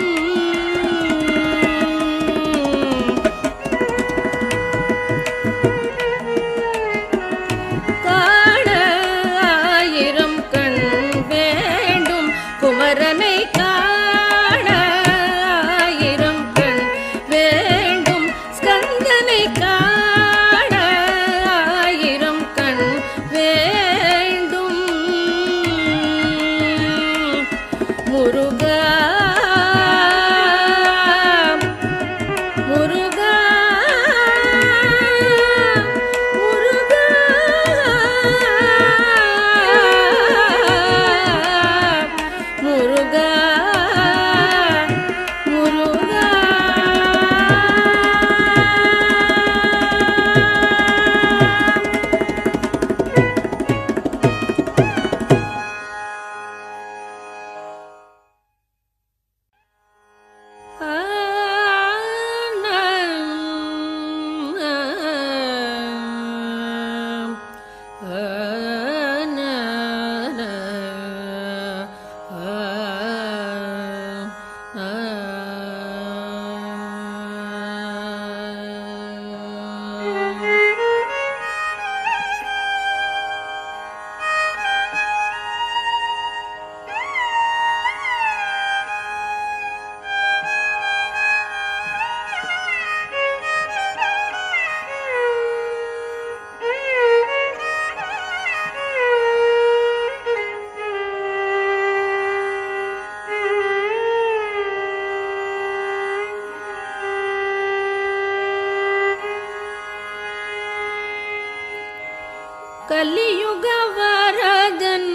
[SPEAKER 2] கலியுக வரதன்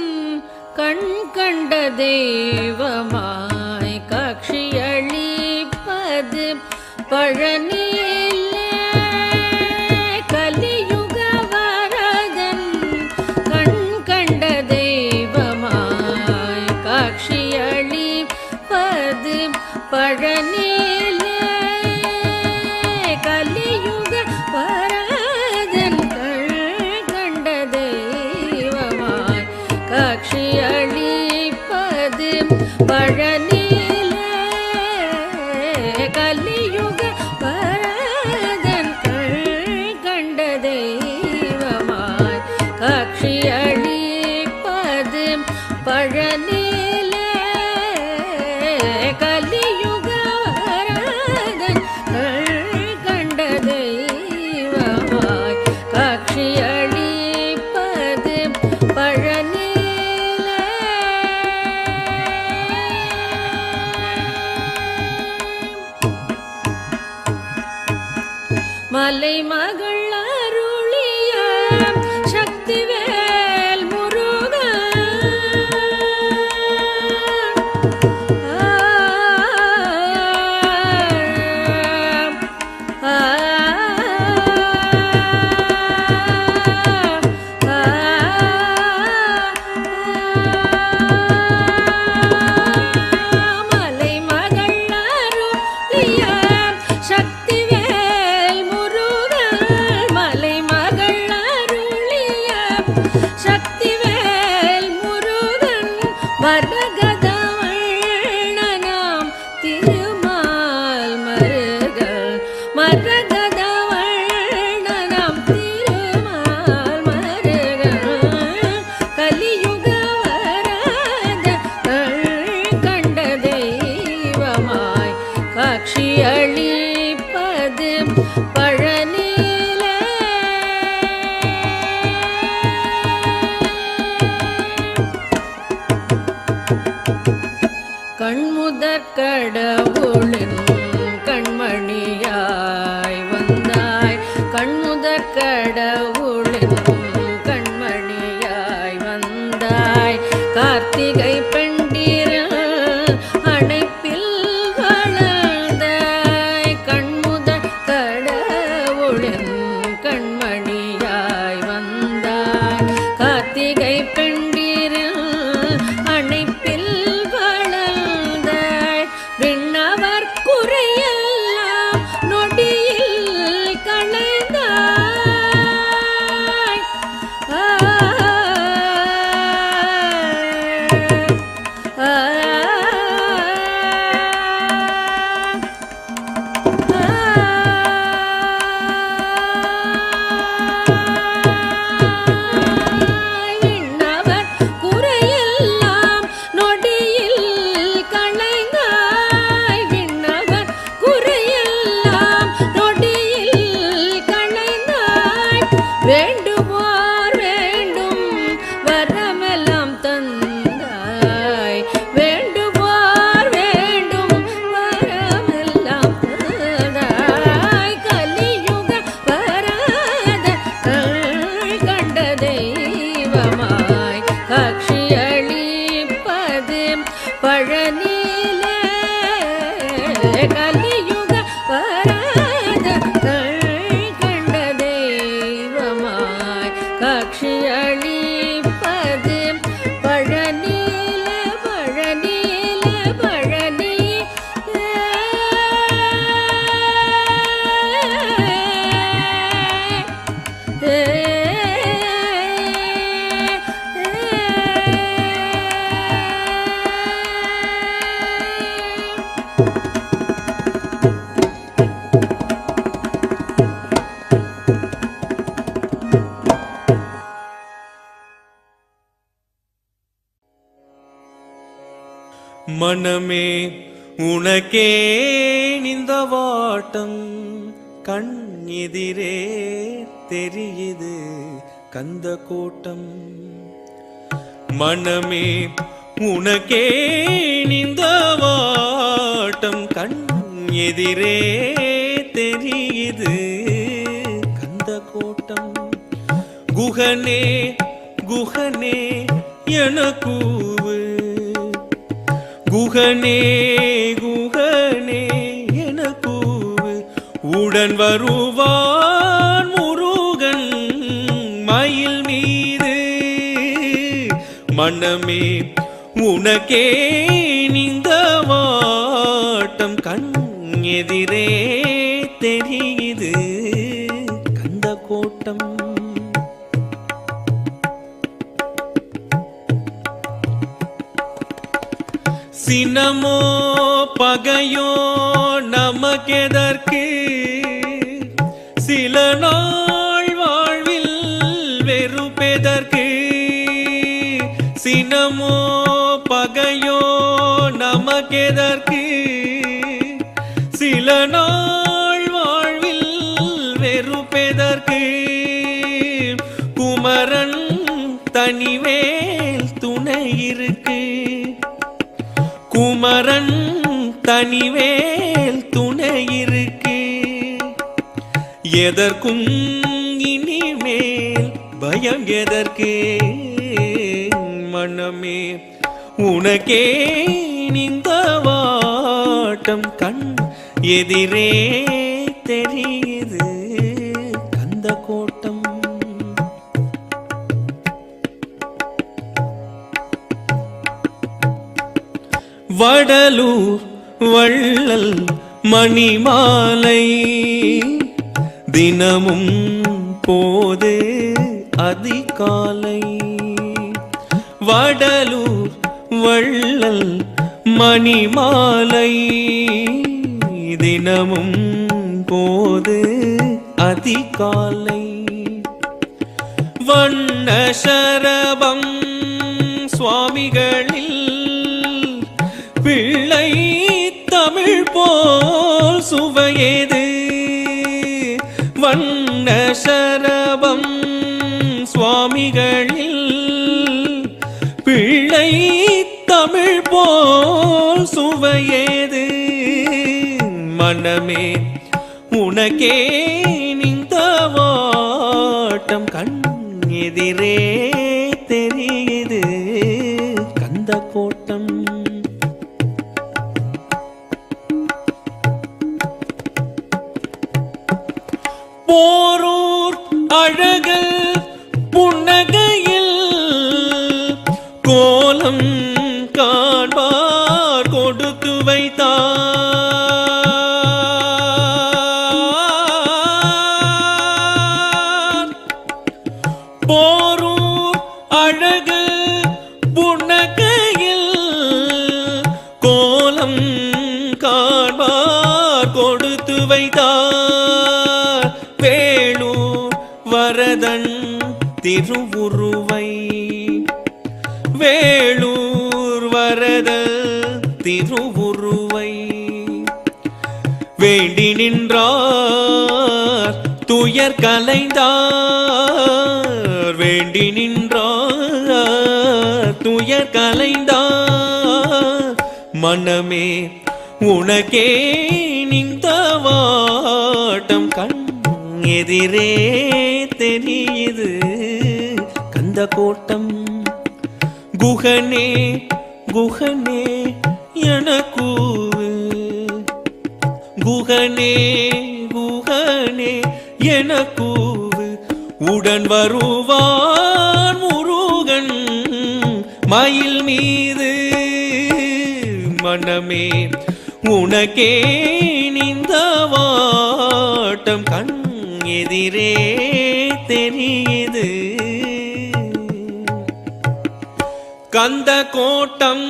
[SPEAKER 2] கண் கண்ட தெய்வமாய் காட்சியளிப்பது பழனியிலே. கலியுக வரதன் கண் கண்ட தெய்வமாய் காட்சியளிப்பது பழனியிலே. கலியுக வரதன் கண் கண்ட தெய்வமாய் காட்சியளிப்பது பழனியிலே. கலியுக வரதன் கண்ட தெய்வமாய் காட்சியளிப்பது பழனியிலே. கலியுக வரதன் கண்ட தெய்வமாய் காட்சியளிப்பது பழனியிலே. மலைமகள் அருளிய சக்திவேல் முருகன் மலைமகள் அருளிய சக்திவேல் முருகன். மலைமகள் அருளிய சக்திவேல் முருகன். மரகதவண்ணனாம் திருமால் மருகன். மரகதவண்ணனாம் திருமால் மருகன். கலியுக வரத கண்ட தெய்வமாய் காட்சியளிப்பது பழனியிலே. கண்முதற் கடவுளின் கண்மணியாய் வந்தாய். கண்முதற் கடவுளின் கண்மணியாய் வந்தாய். கார்த்திகை பெண்டிர அணைப்பில் வளர்ந்தாய். கண்முதற் கடவுளின் கண்மணியாய் வந்தாய். கார்த்திகை பெண்டிர அணைப்பில் வளர்ந்தாய். விண்ணவர் குறையெல்லாம் நொடியில் களைந்தாய். விண்ணவர் குறையெல்லாம் நொடியில் களைந்தாய். விண்ணவர் குறையெல்லாம் நொடியில் களைந்தாய். வேண்டுவோர் வேண்டும் வரமெல்லாம் தந்தாய். வேண்டுவோர் வேண்டும் வரமெல்லாம் தந்தாய். கலியுக வரத கண்ட தெய்வமாய் காட்சியளிப்பது பழனியிலே. கலியுக வரத கண்ட தெய்வமாய் காட்சியளிப்பது பழனியிலே. பழனியிலே பழனியிலே.
[SPEAKER 3] மனமே உனக்கே இந்த வாட்டம் கண் எதிரே தெரியுது கந்த கூட்டம். மனமே உனக்கே இந்த வாட்டம் கண் எதிரே தெரியுது கந்த கூட்டம். குகனே குகனே என கூவு குகனே குகனே என கூவு உடன் வருவான் முருகன் மயில் மீது மனமே உனக்கே இந்த வாட்டம் கண் எதிரே தெரியுது கந்த கோட்டம் சினமோ பகையோ நமக்கெதற்கு சில நாள் வாழ்வில் வெறுப்பெதற்கு சினமோ பகையோ நமக்கெதற்கு சில நாள் வாழ்வில் வெறுப்பெதற்கு குமரன் தனிவேல் துணை இருக்கு குமரன் தனிவேல் துணை இருக்கு எதற்கும் இனிமேல் பயம் எதற்கு மனமே உனக்கே இந்த வாட்டம் கண் எதிரே தெரியுது கந்த கோட்டம் வடலூர் வள்ளல் மணிமாலை தினமும் போது அதிகாலை வடலூர் வள்ளல் மணிமாலை தினமும் போது அதிகாலை வண்ண சரபம் சுவாமிகளில் பிள்ளை தமிழ் போல் சுவையேது வண்ண சரபம் சுவாமிகளில் பிள்ளை தமிழ் போல் சுவையேது மனமே உனக்கே இந்த வாட்டம் கண் எதிரே தெரியுது கந்த கோட்டம் போரூர் அழகல் புன்னகையில் கோலம் காண்பார் கொடுத்து வைத்தார் போரூர் அழகல் புன்னகையில் கோலம் காண்பார் கொடுத்து வைத்தார் வேளூர் வரதன் திருவுருவை வேளூர் வரத திருவுருவை வேண்டி நின்றார் துயர் கலைந்தார் வேண்டி நின்றார் துயர் கலைந்தார் மனமே உனக்கே நின்ற வாட்டம் கண் எதிரே தெரியுது கந்த கோட்டம் குகனே குகனே என கூவு குகனே குகனே என கூவு உடன் வருவான் முருகன் மயில் மீது மனமே உனக்கே நின்ற வாட்டம் கண் எதிரே தெரியுது கந்த கோட்டம்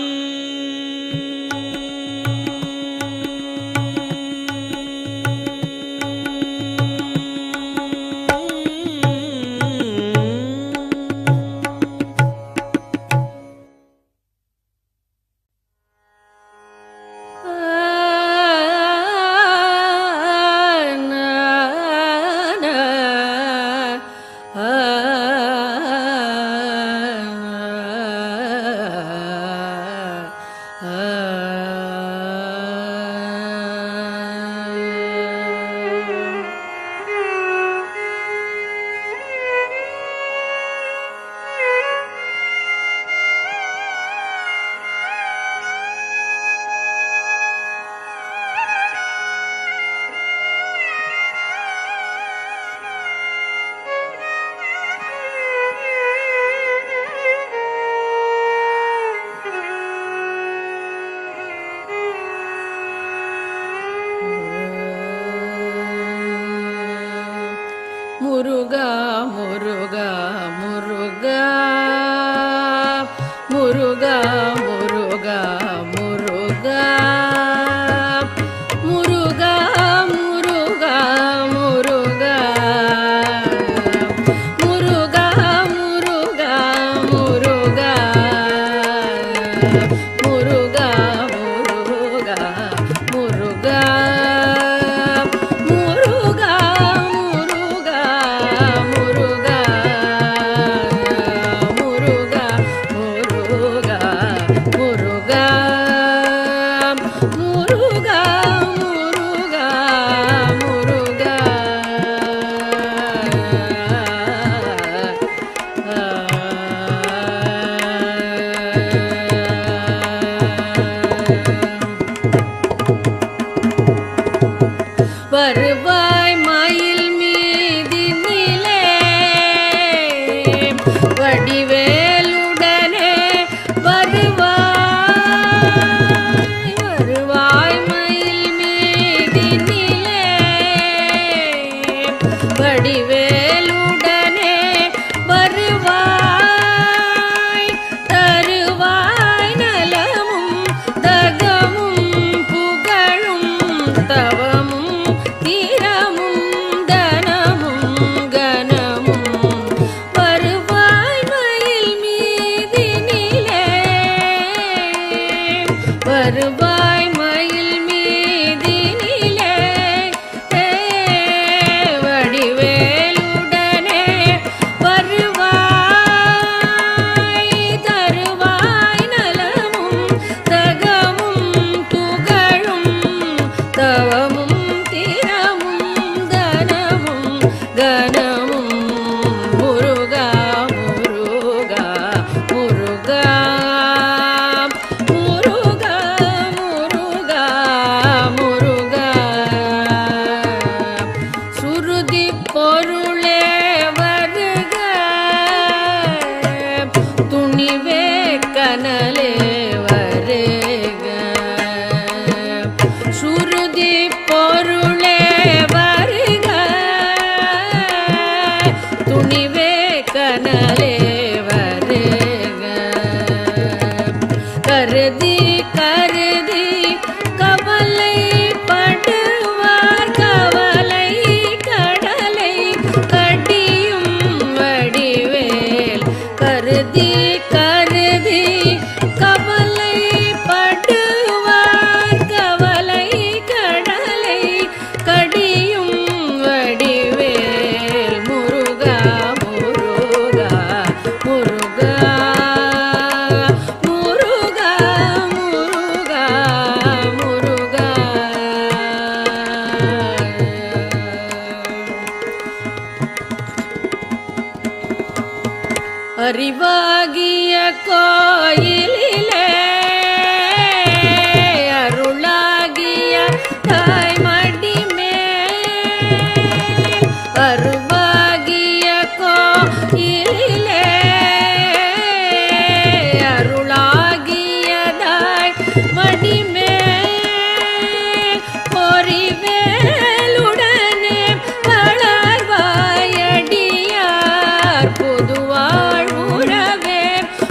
[SPEAKER 2] முருகா முருகா முருகா முருகா முருகா முருகா முருகா முருகா முருகா முருகா முருகா முருகா முருகா முருகா முருகா வருவாய் மயில் மீதினிலே வடிவேலுடனே வருவாய் வருவாய் மயில் மீதினிலே வடிவேலுடனே வருவாய் தருவாய் நலமும் தகமும் புகழும் தவமும் தீரமும் தனமும் கனமும் வருவாய் மயில் மீதினிலே வருவாய் மயில் மீதினிலே வடிவேலுடனே வருவாய் தருவாய் நலமும் தகமும் புகழும் தவமும் கனமும் முருகா முருகா முருகா முருகா முருகா முருகா சுருதி பொருளே வருக துணிவே கனலே வருக சுருதி பொருளே துணிவே கனலே வருக கருதி கருதி கவலை படுவார் கவலை கடலை கடியும் வடிவேல் கருதி கருதி கவலை படுவார் கவலை கடலை கடியும் வடிவேல் முருகா முருகா முருகா முருகா முருகா முருகா அறிவாகிய கோயிலிலே அருளாகிய தாய்மடி மேல் அருவாகிய கோயிலிலே அருளாகிய தாய்மடி மேல் பொறிவேலுடனே வளர்வாயடியார் புதுவாழ் உறவே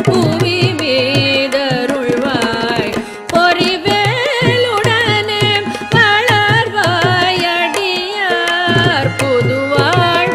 [SPEAKER 2] புவி மீதருள்வாய் பொறிவேலுடனே வளர்வாயடியார் புதுவாழ்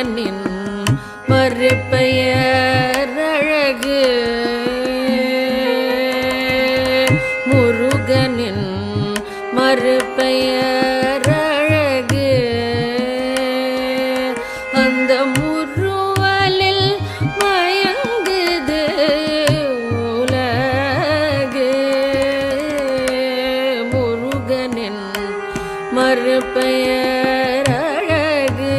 [SPEAKER 2] முருகனின் மறுபெயர் அழகு முருகனின் மறுபெயர் அழகு அந்த முருவலில் மயங்குது உலகு முருகனின் மறுபெயர் அழகு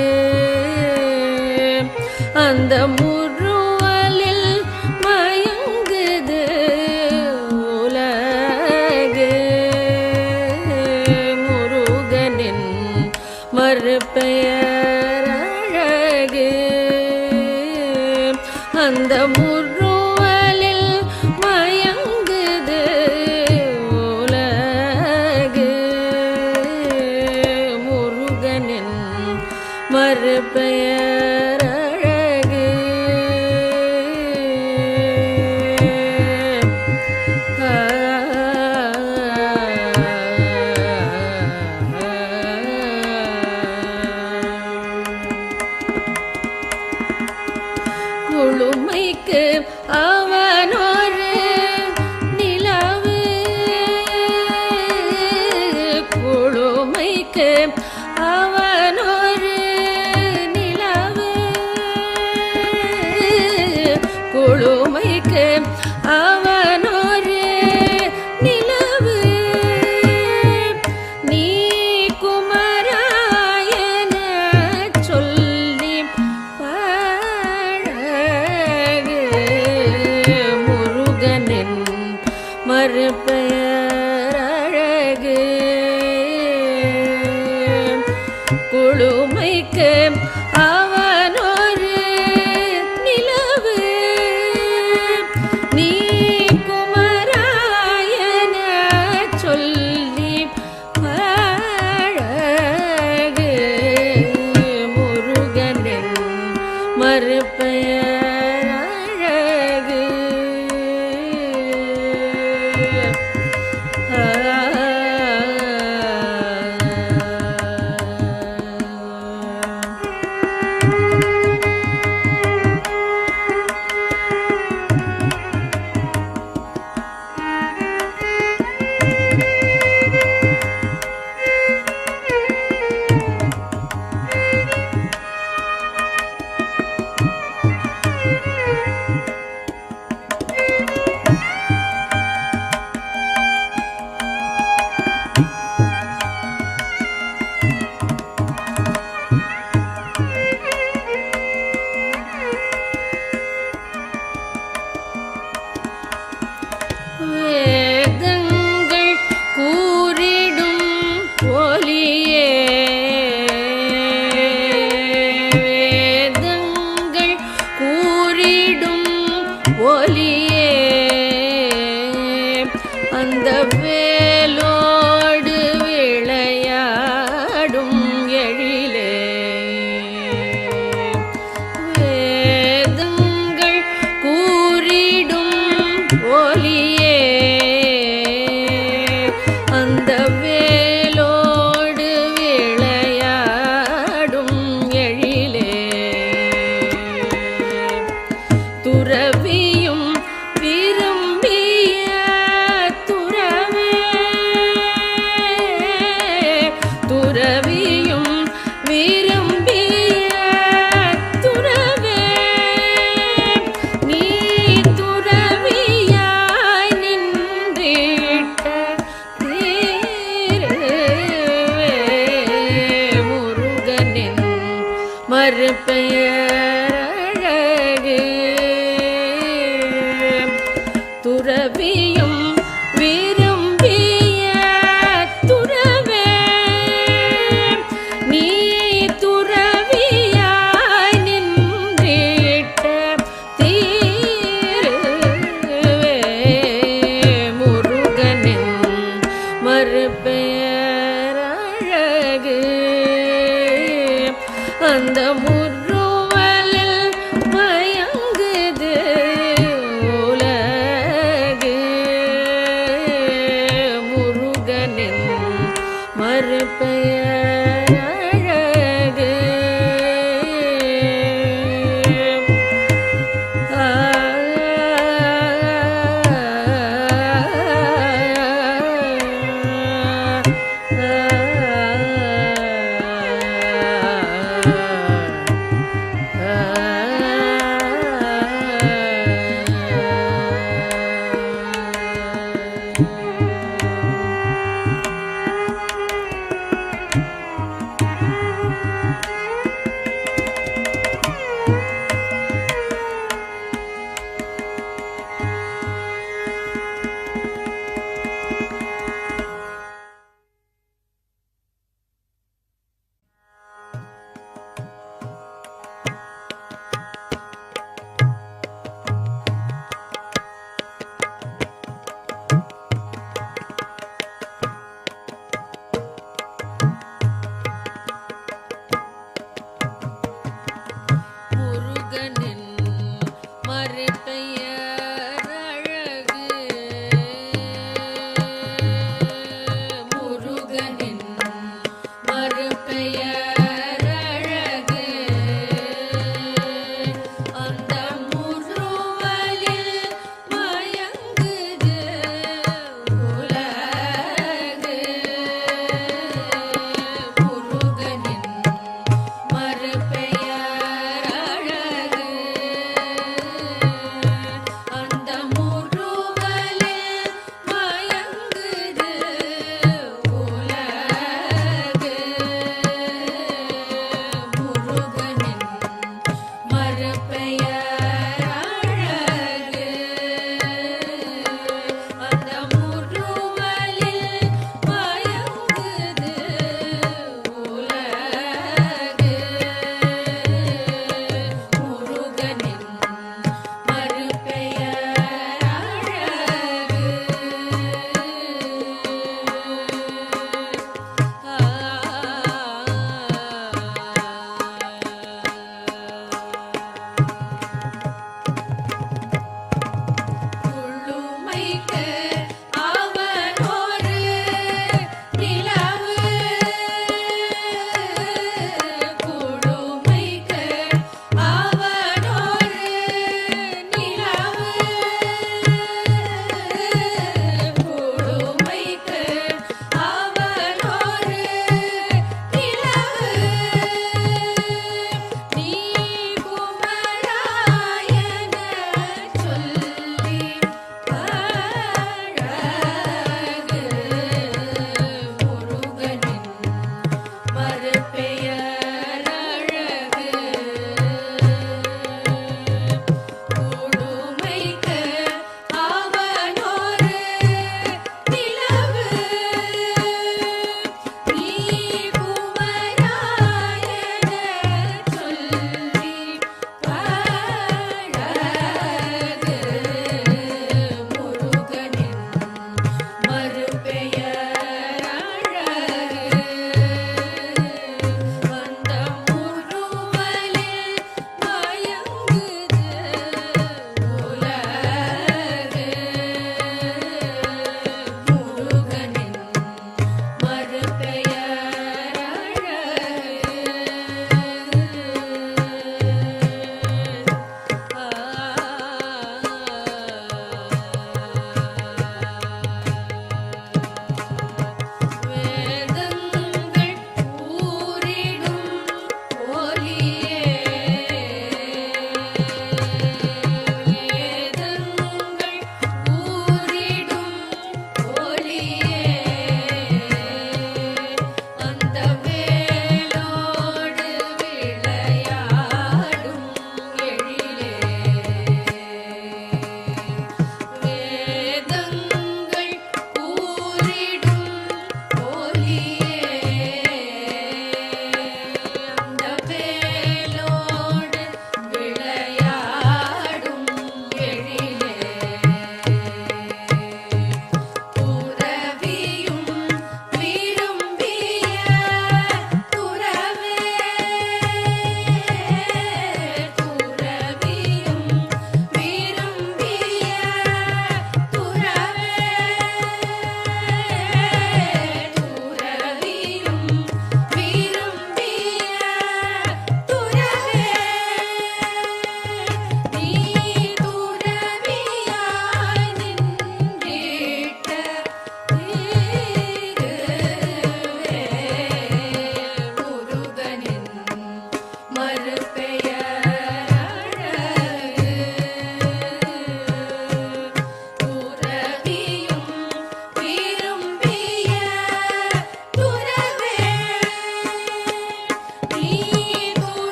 [SPEAKER 2] அந்த முருவலில் மயங்குது உலகு முருகனின் மறுபெயர் அழகு அந்த முருவலில் மயங்குது உலகு முருகனின் மறுபெயர் அழகு குளுமைக்கு அவனொரு நிலவு குளுமைக்கு அவனொரு நிலவு குளுமைக்கு அவனொரு நிலவு நீ குமராயன சொல்லி பழகு முருகனின் மறுபெயர் அழகு குளுமைக்கு அவனொரு நிலவு நீ குமராயன சொல்லி பழகு முருகனின் மறுபெயர் அழகு மறுபெயர் அழகு அந்த முறுவலில் மயங்குது உலகு முருகனின் மறுபெயர் அழகு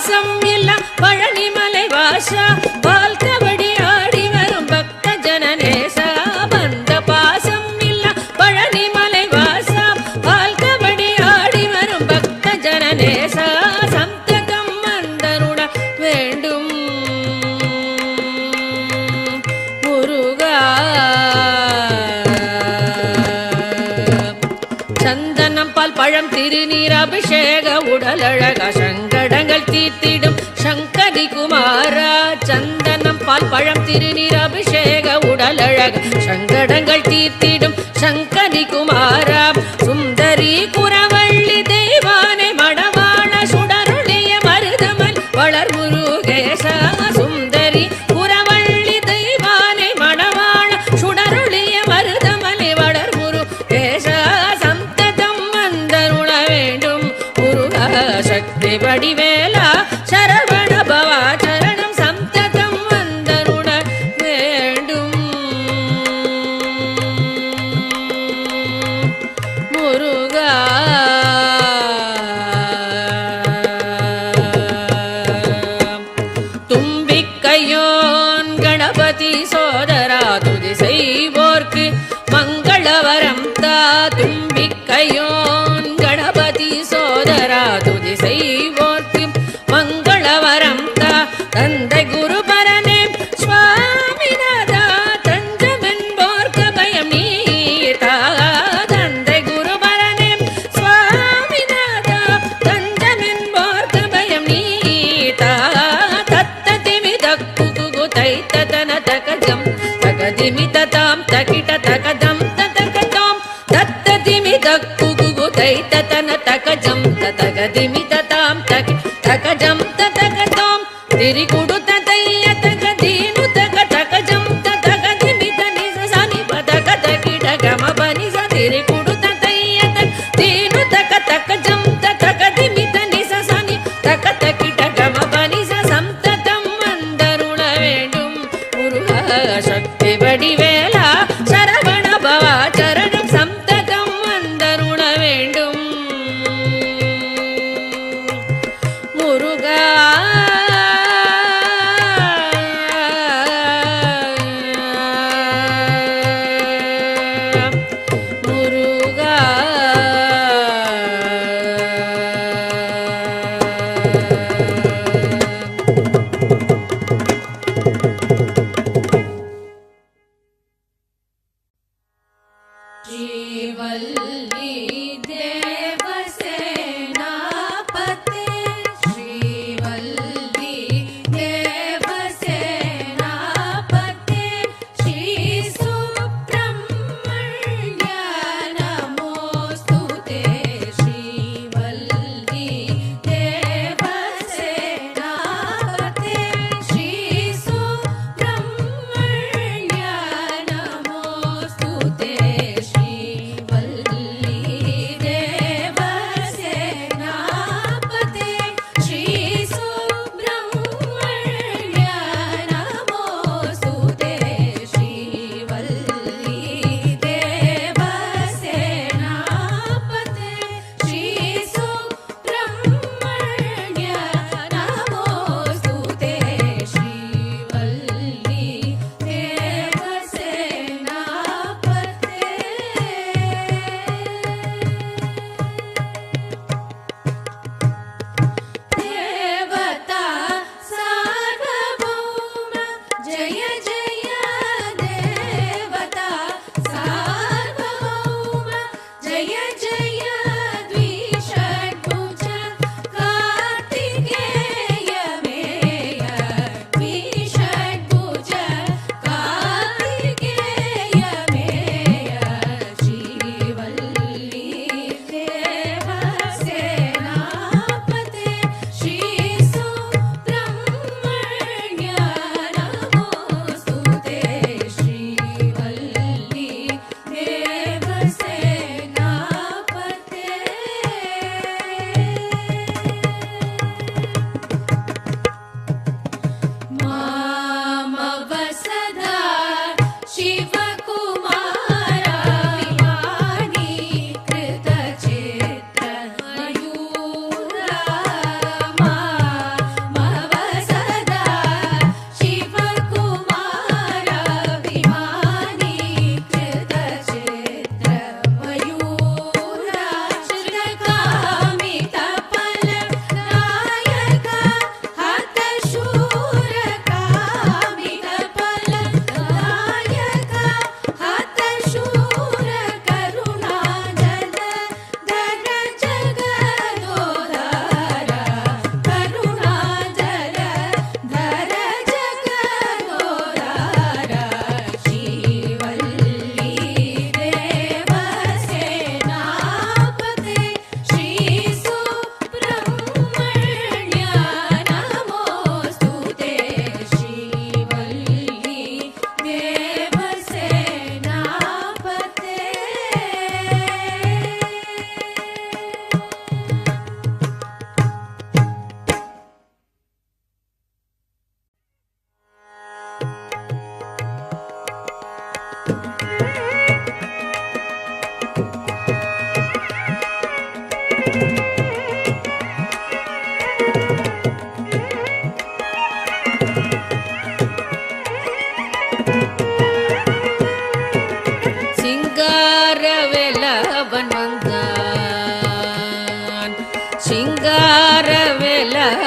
[SPEAKER 2] பாசம் இல்ல பழனிமலை வாசா பால் கபடி ஆடி வரும் பக்த ஜனநேசா பந்த பாசம் இல்ல பழனிமலை வாசா பால் கபடி ஆடி வரும் பக்த ஜனநேசா சந்ததம் வந்தருட வேண்டும் முருகா சந்தனம் பால் பழம் திருநீர் அபிஷேக உடலழக சங்கடங்கள் தீர்த்திடும் சங்கரி குமாரா சந்தனம் பால் பழம் திருநீர் அபிஷேக உடலழக சங்கடங்கள் தீர்த்திடும் சங்கரி குமாரா சுந்தரி குரவள்ளி தெய்வானை மடவாள சுடருளிய மருதமல் வளர் முருகேசா சுந்தரி குரவள்ளி தெய்வானை மடவாள சுடருளிய மருதமலை வளர் முருகேசா சந்ததம் வந்தருள வேண்டும் முருகா சக்தி வடிவேலா சரவண பவா சரணம் சந்ததம் வந்தருள வேண்டும் முருகா தும்பிக்கையோன் கணபதி சோதரா துதி செய்வோர்க்கு மங்களவரம் தா தும்பிக்கையோன் கணபதி சோதரா துதி செய்வோர்க்கு மங்களவரம் தா தந்தை குருபரனே சுவாமிநாதா தஞ்சமென்போர்க்கு பயம் நீதா தந்தை குருபரனே சுவாமிநாதா தஞ்சமென்போர்க்கு பயம் நீதா தத்ததிமி தக்குகு தைத்ததன தகஜம் தகதிமி ததாம் தகிட தகதம் ததகதம் தத்ததிமி தக்குகு தைத்ததன தகஜம் ததகதிமி ததாம் தகஜம் ததகதம் திரிகுடு ததைய தகதீனு தக தகஜம் ததகதிமி தனிச சனி பதக தகிட கம பனிச திரிகுடு ததைய தீனு தக தகஜம் ததகதிமி தனிச சனி தக தகிட கம பனிச சந்ததம் வந்தருள வேண்டும் முருகா சக்தி வடிவேலா சரவண பவா சரணம் சந்ததம் வந்தருள வேண்டும் முருகா முருகா श्रीवल्ली देवसेनापते श्रीवल्ली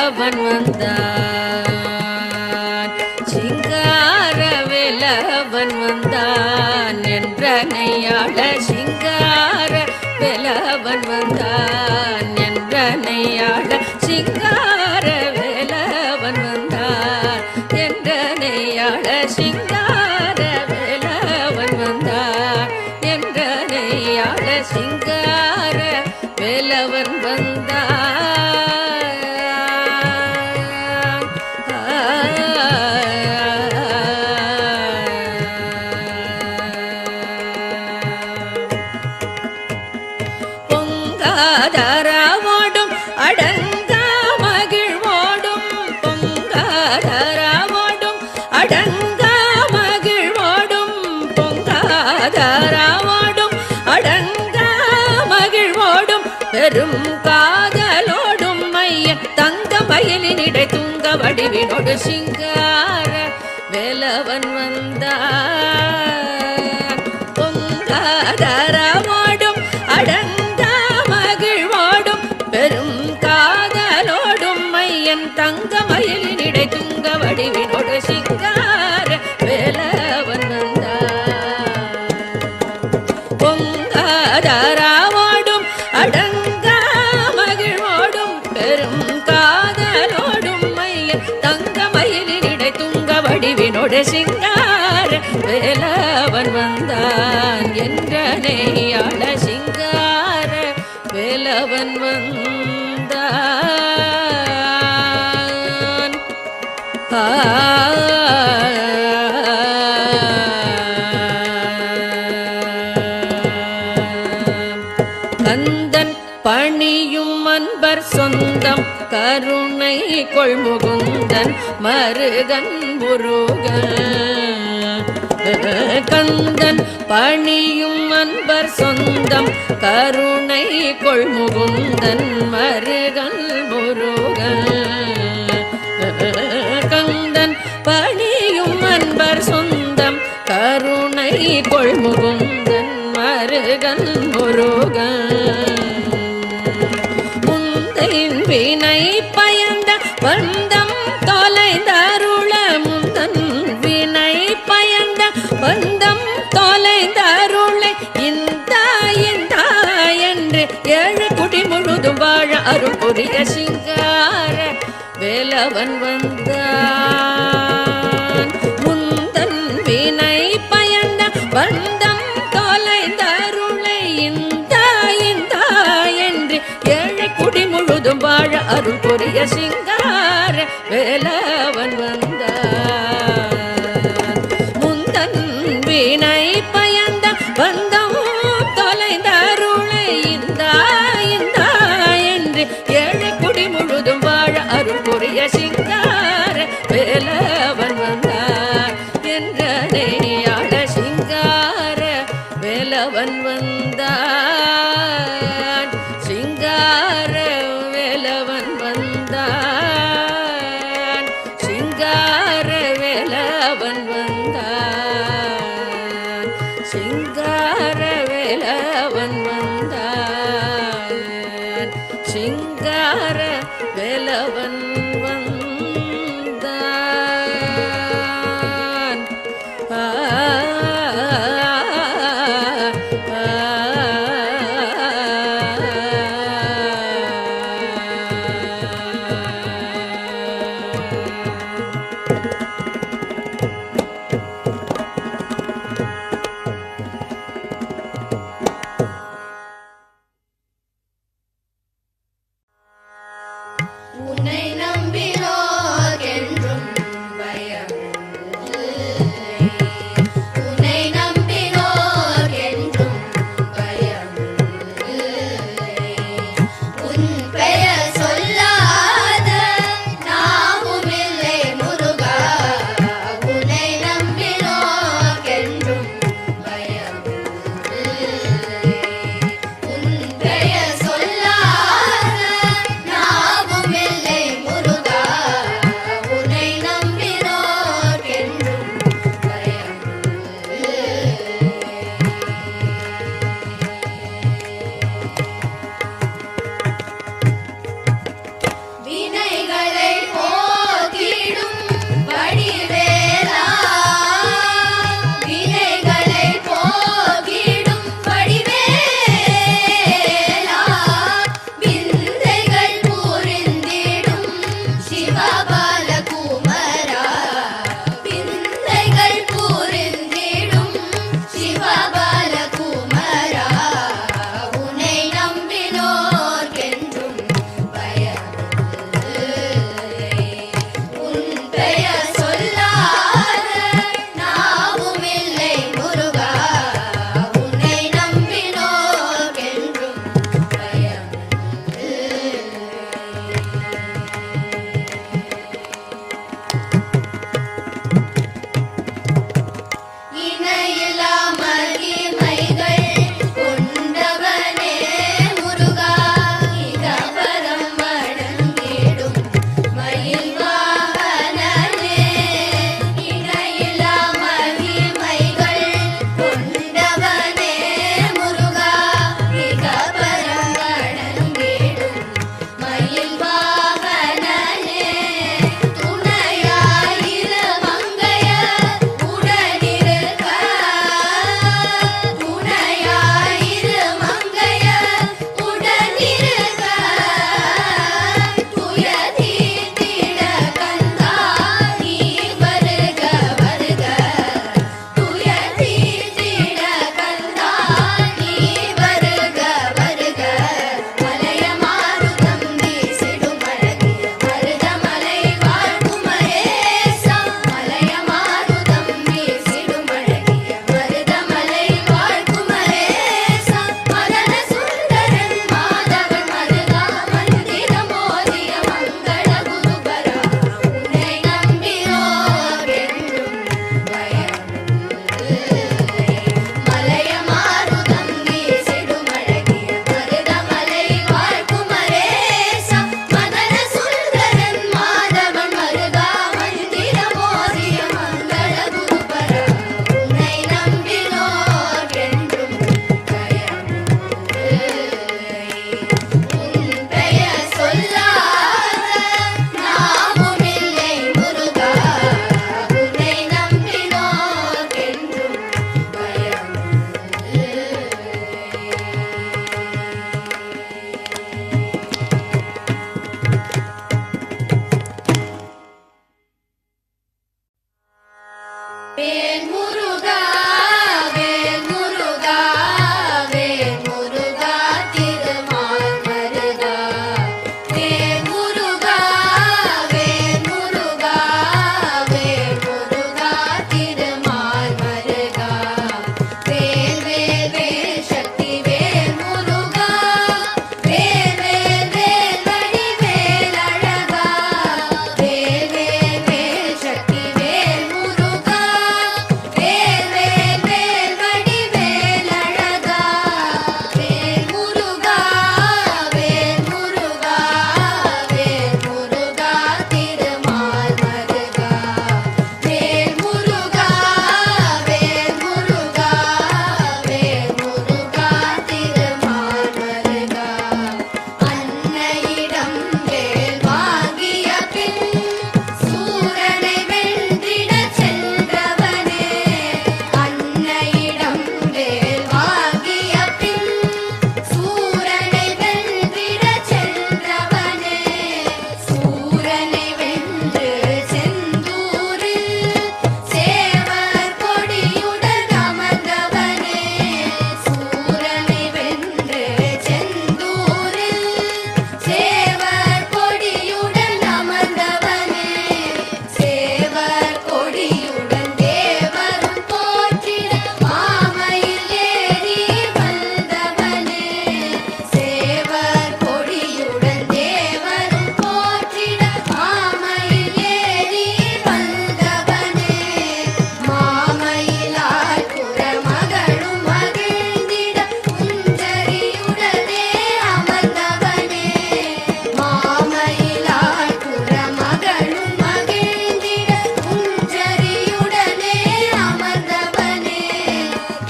[SPEAKER 2] வேலவன் வந்தான் சிங்கார வேலவன் வந்தான் என்றனையாள சிங்கார வேலவன் வந்தான் என்றனையாள சிங்கார வேலவன் வந்தான் என்றனையாள சிங்கார வேலவன் வந்தான் என்றனையாள சிங்கார வேலவன் வந்தான் பொங்காதராவோடும் அடங்கா மகிழ்வோடும் பொங்காதராவோடும் அடங்கா மகிழ்வோடும் பொங்காதராவோடும் அடங்கா மகிழ்வோடும் பெரும் காதலோடும் மைய தங்க மயிலினிடை தூங்க வடிவினோடு சிங்கார வேலவன் வந்தான் பொங்காதராவோடும் அடங்கா மகிழ்வோடும் பெரும் காதலோடும் மையன் தங்க மயிலினிடை துங்க வடிவினோடு சிங்கார வேலவன் வந்தான் பொங்காதராவோடும் அடங்கா மகிழ்வோடும் பெரும் காதலோடும் மையன் தங்க மயிலினிடை துங்க வடிவினோடு சிங்கார வேலவன் வந்தான் என்றனையாள சிங்கார வேலவன் வந்தான் கந்தன் பணியும் அன்பர் சொந்தம் கருணை கொள்முகுந்தன் மருகன் முருகன் கந்தன் பணியும் அன்பர் சொந்தம் கருணை கொள்முகுந்தன் மருகன் முருகன் கந்தன் பணியும் அன்பர் சொந்தம் கருணை கொள்முகுந்தன் மருகன் முருகன் முந்தையின் வினை பயந்த பந்தம் தொலைந்தருள முந்தன் வினை பயந்த பந்தம் தொலைந்தருளை இந்த என்று ஏழு குடி முழுதும் வாழ அருள் புரிய சிங்கார வேலவன் வந்தான் முந்தன் வினை பயந்த பந்தம் தொலைந்தருளை இந்த என்று ஏழு குடி முழுதும் வாழ அருள் புரிய சிங்கார வேலவன் வந்தான் முந்தன் வினை பயந்த பந்தம் தொலைந்தருளை இந்த என்று ஏழு குடி முழுதும் வாழ அருள் புரிய சிங்கார வேலவன் வந்தான் என்றனையாள சிங்கார வேலவன் வந்தான் சிங்கார வேலவன் வந்தான் சிங்கார வேலவன் வந்தான் சிங்கார வேலவன் வந்தான் சிங்கார வேலவன் வந்தான்
[SPEAKER 4] உன்னை நம்பினோர்க்கென்றும் பயம் இல்லை. உன்னை நம்பினோர்க்கென்றும் பயம் இல்லை. உன் பெயர் சொல்லாத நாமும் இல்லை முருகா. உன்னை நம்பினோர்க்கென்றும் பயம் இல்லை. உன் பெயர் சொல்லாத நாமும் இல்லை முருகா. வேல் முருகா வேல் முருகா வேல் முருகா திருமால் மருகா வேல் முருகா வேல் முருகா வேல் முருகா திருமால் மருகா வேல் வேல் வேல் சக்தி வேல் முருகா வேல் வேல் வேல் வடிவேல் அழகா வேல் வேல் வேல் சக்தி வேல் முருகா வேல் வேல் வேல் வடிவேல் அழகா வேல் முருகா வேல் முருகா வேல் முருகா திருமால் மருகா வேல் முருகா வேல் முருகா வேல் முருகா திருமால் மருகா அன்னையிடம் வேல் வாங்கிய பின் சூரனை வென்றிடச் சென்றவனே அன்னையிடம் வேல் வாங்கிய பின் சூரனை வென்றிடச் சென்றவனே சூரனை வென்று செந்தூரில் சேவர் கொடியுடன் அமர்ந்தவனே சூரனை வென்று செந்தூரில் சேவர் கொடியுடன் அமர்ந்தவனே சேவர் கொடியுடன் தேவரும் போற்றிட மாமையில் ஏறி வந்தவனே சேவர் கொடியுடன் தேவரும் போற்றிட மாமையில் ஏறி வந்தவனே மாமயிலாய் குறமகளும் மகிழ்ந்திட குஞ்சரியுடனே அமர்ந்தவனே மாமயிலாய் குறமகளும் மகிழ்ந்திட குஞ்சரியுடனே அமர்ந்தவனே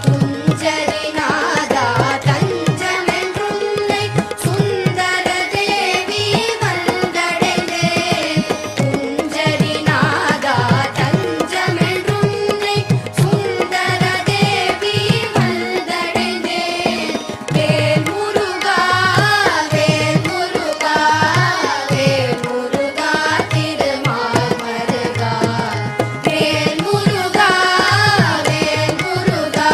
[SPEAKER 4] குஞ்சரிநாதா தஞ்சமென்றுன்னை சுந்தர தேவி வந்தடைந்தே குஞ்சரிநாதா தஞ்சமென்றுன்னை சுந்தர தேவி வந்தடைந்தே வேல் முருகா வேல் முருகா வேல் முருகா திருமால் மருகா வேல் முருகா வேல் முருகா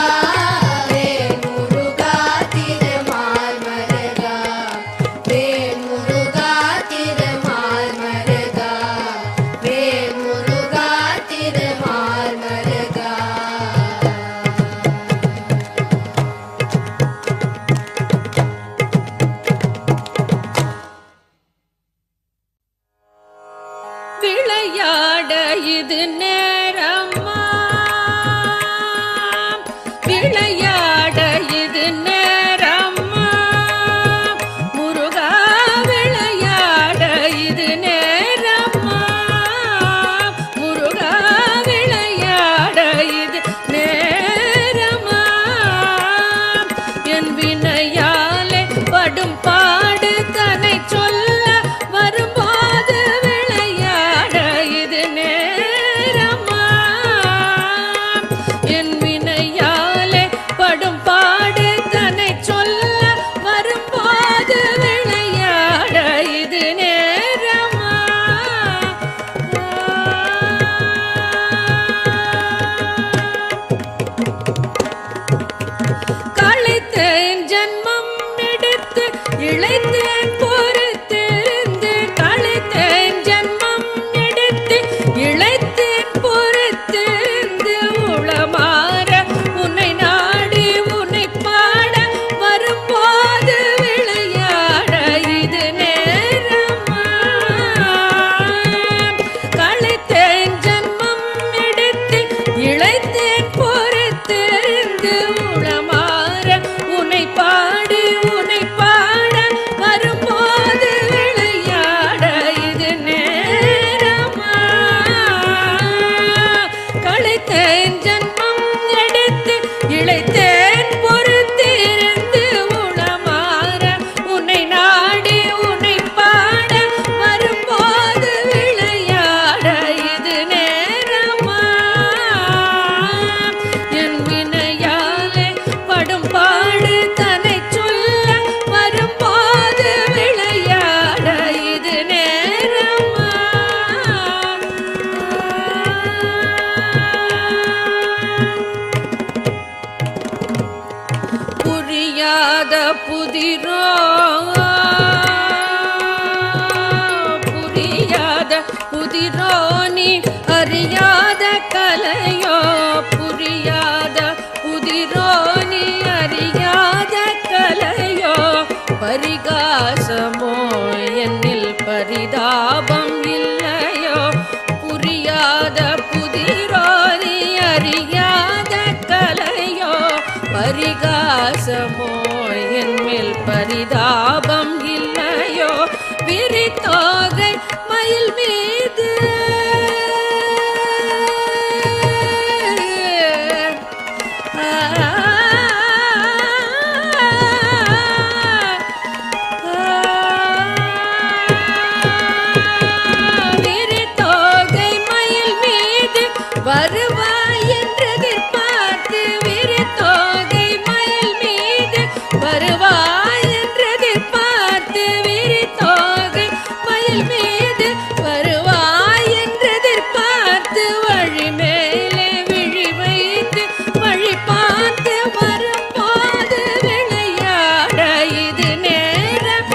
[SPEAKER 4] வேல் முருகா திருமால் மருகா வேல் முருகா திருமால் மருகா வேல் முருகா திருமால் மருகா
[SPEAKER 2] விளையாட இது நேரம்மா விளையாட இது நேரம்மா முருகா விளையாட இது நேரம்மா முருகா விளையாட இது நேரம்மா என் வினையாலே படும் பாடு தன்னை சொல்ல வரும்போது விளையாட இது நேரம்மா புதிரோனி அறியாத கலையோ புரியாத புதிரோனி அறியாத கலையோ பரிகாசமோ என்னில் பரிதாபம் இல்லையோ புரியாத புதிரோனி அறியாத கலையோ பரிகாசமோ என்மேல் பரிதாபம் இல்லையோ விரித்தோகை மயில் மீது விரித்தோகை மயில் மீது வருவாய் என்று எதிர்பார்த்து விரித்தோகை மயில் மீது வருவாய் என்று எதிர்பார்த்து விரித்தோகை மயில் மீது வருவாய் என்று எதிர்பார்த்து வழி மேலே விழி வைத்து வழி பார்த்து வரும்போது விளையாட இது நேரம்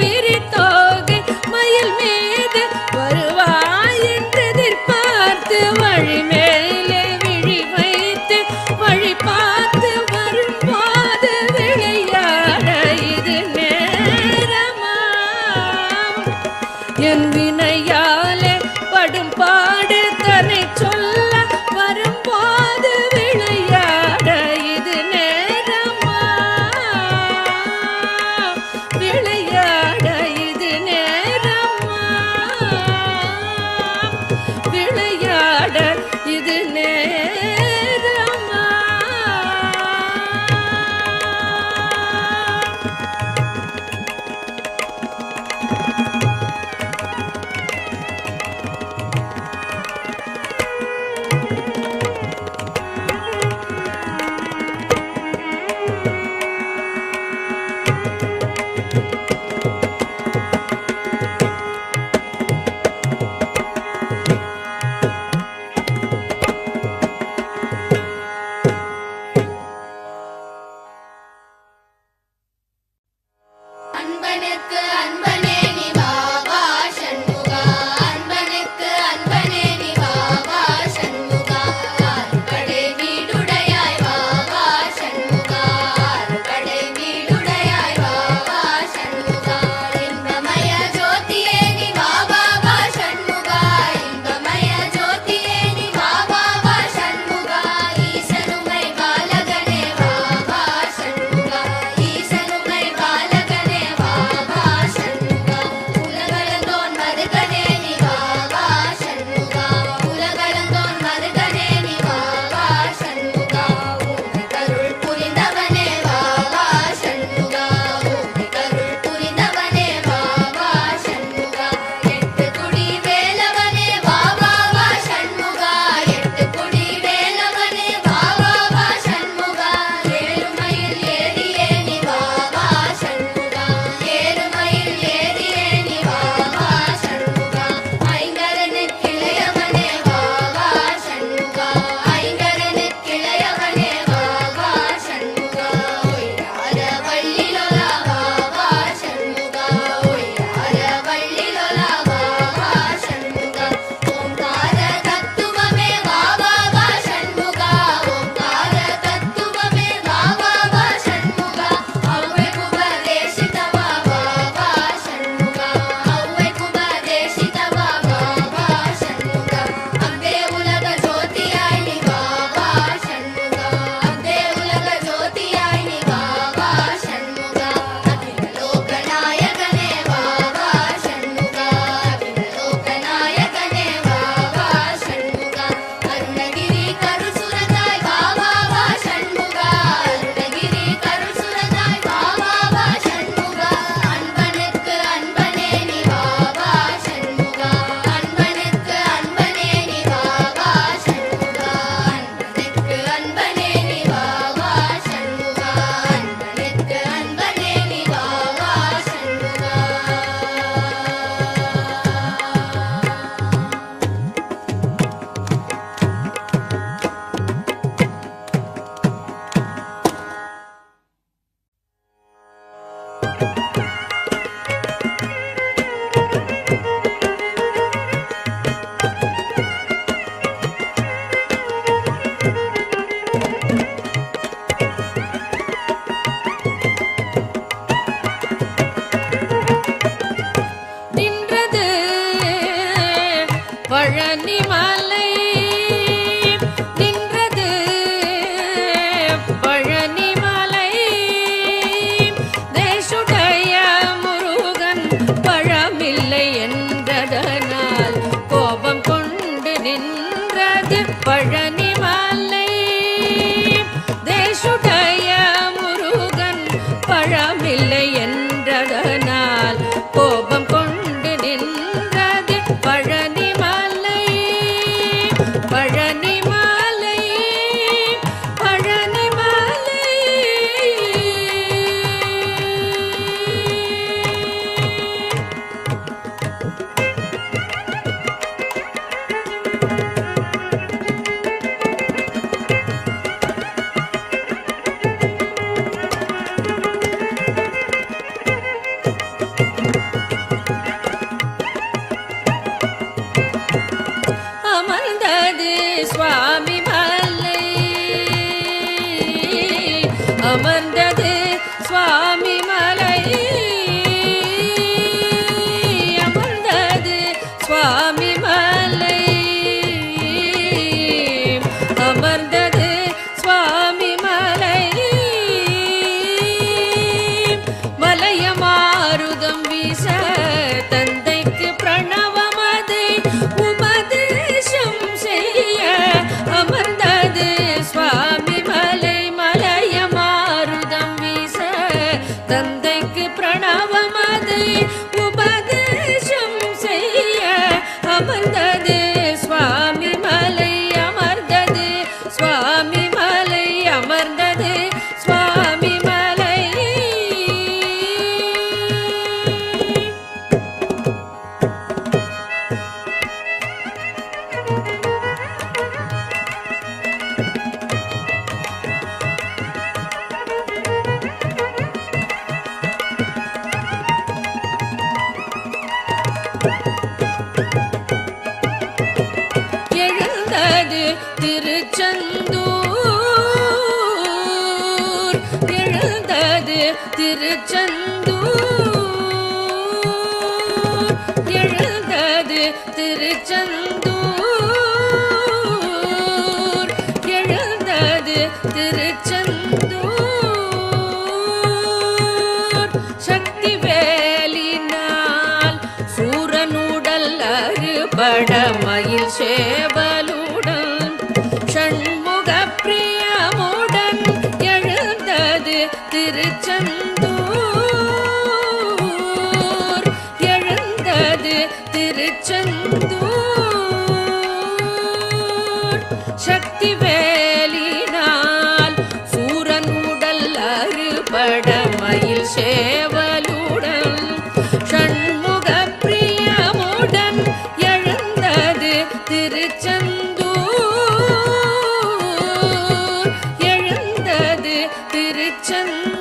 [SPEAKER 2] விரித்தோகை மயில் மீது வருவாய் என்று எதிர்பார்த்து வழி மேலே விழி வைத்து வழி பார்த்து வரும்போது விளையாட இது நேரமா என் வினையாலே படும் பாடு தன்னை சொல்ல வரும்போது விளையாட இது நேரமா விளையாட இது நேரமா விளையாட இது நேரமா எழுந்தது திருச்செந்தூர், எழுந்தது திருச்செந்தூர், எழுந்தது திருச்செந்தூர், எழுந்தது திருச்செந்தூர். சக்தி வேலினால் சூரனுடல் அறுபட மயில் சேவலுடன் ஷண்முக பிரியமுடன் எழுந்தது திருச்செந்தூர், எழுந்தது திருச்செந்தூர். சக்தி வேலினால் சூரனுடல் அறுபட மயில் சேவலுடன் ஷண்முக பிரியமுடன் எழுந்தது திருச்செந்தூர், எழுந்தது திருச்செந்தூர்.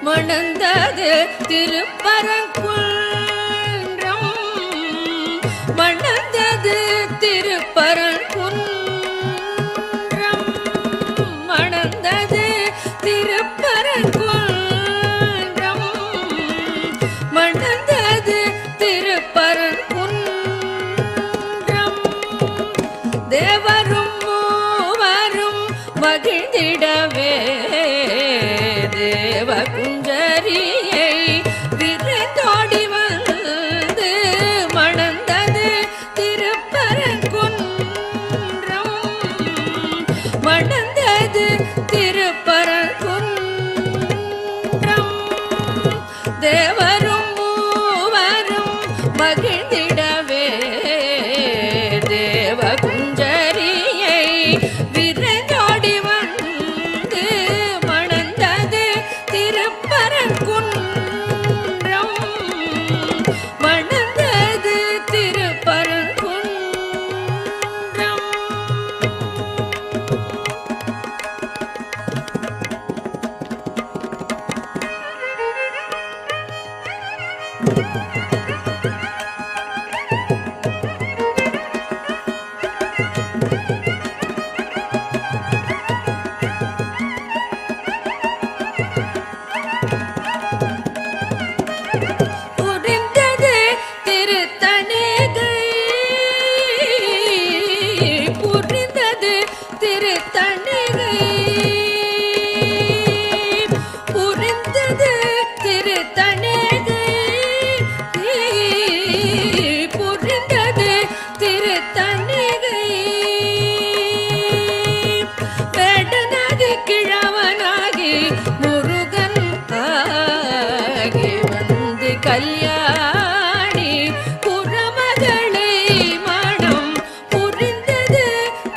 [SPEAKER 2] மணந்தது திருப்பரங்குன்றம், மணந்தது திருப்பரங்குன்றம், மணந்தது திருப்பரங்குன்றம், மணந்தது திருப்பரங்குன்றம். தேவரும் மூவரும் மகிழ்ந்திடவே தேவகுஞ்சரியை விரைந்தோடி வந்து மணந்தது திருப்பரங்குன்றம், மணந்தது திருப்பரங்குன்றம். தேவரும் மூவரும் மகிழ்ந்திடவே தேவகுஞ்சரியை விரைந்தோடி வந்து மணந்தது திருப்பரங்குன்றம், மணந்தது திருப்பரங்குன்றம். புரிந்தது திருத்தணிகை, புரிந்தது திருத்தணிகை, புரிந்தது திருத்தணிகை, புரிந்தது திருத்தணிகை. வேடனாகி கிழவனாகி முருகன் ஆகி வந்து கல்யாணி குரமகளை மணம் புரிந்தது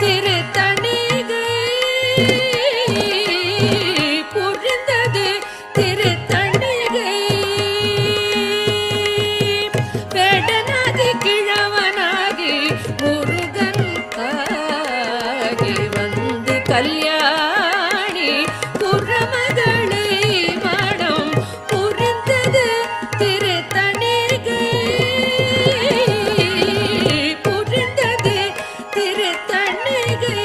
[SPEAKER 2] திருத்தணிகை, புரிந்தது திருத்தணிகை. வேடனாகி கிழவனாகி முருகன் ஆகி வந்து கல்யாணி குரமகளை மணம் புரிந்தது திருத்தணிகை, புரிந்தது திருத்தணிகை.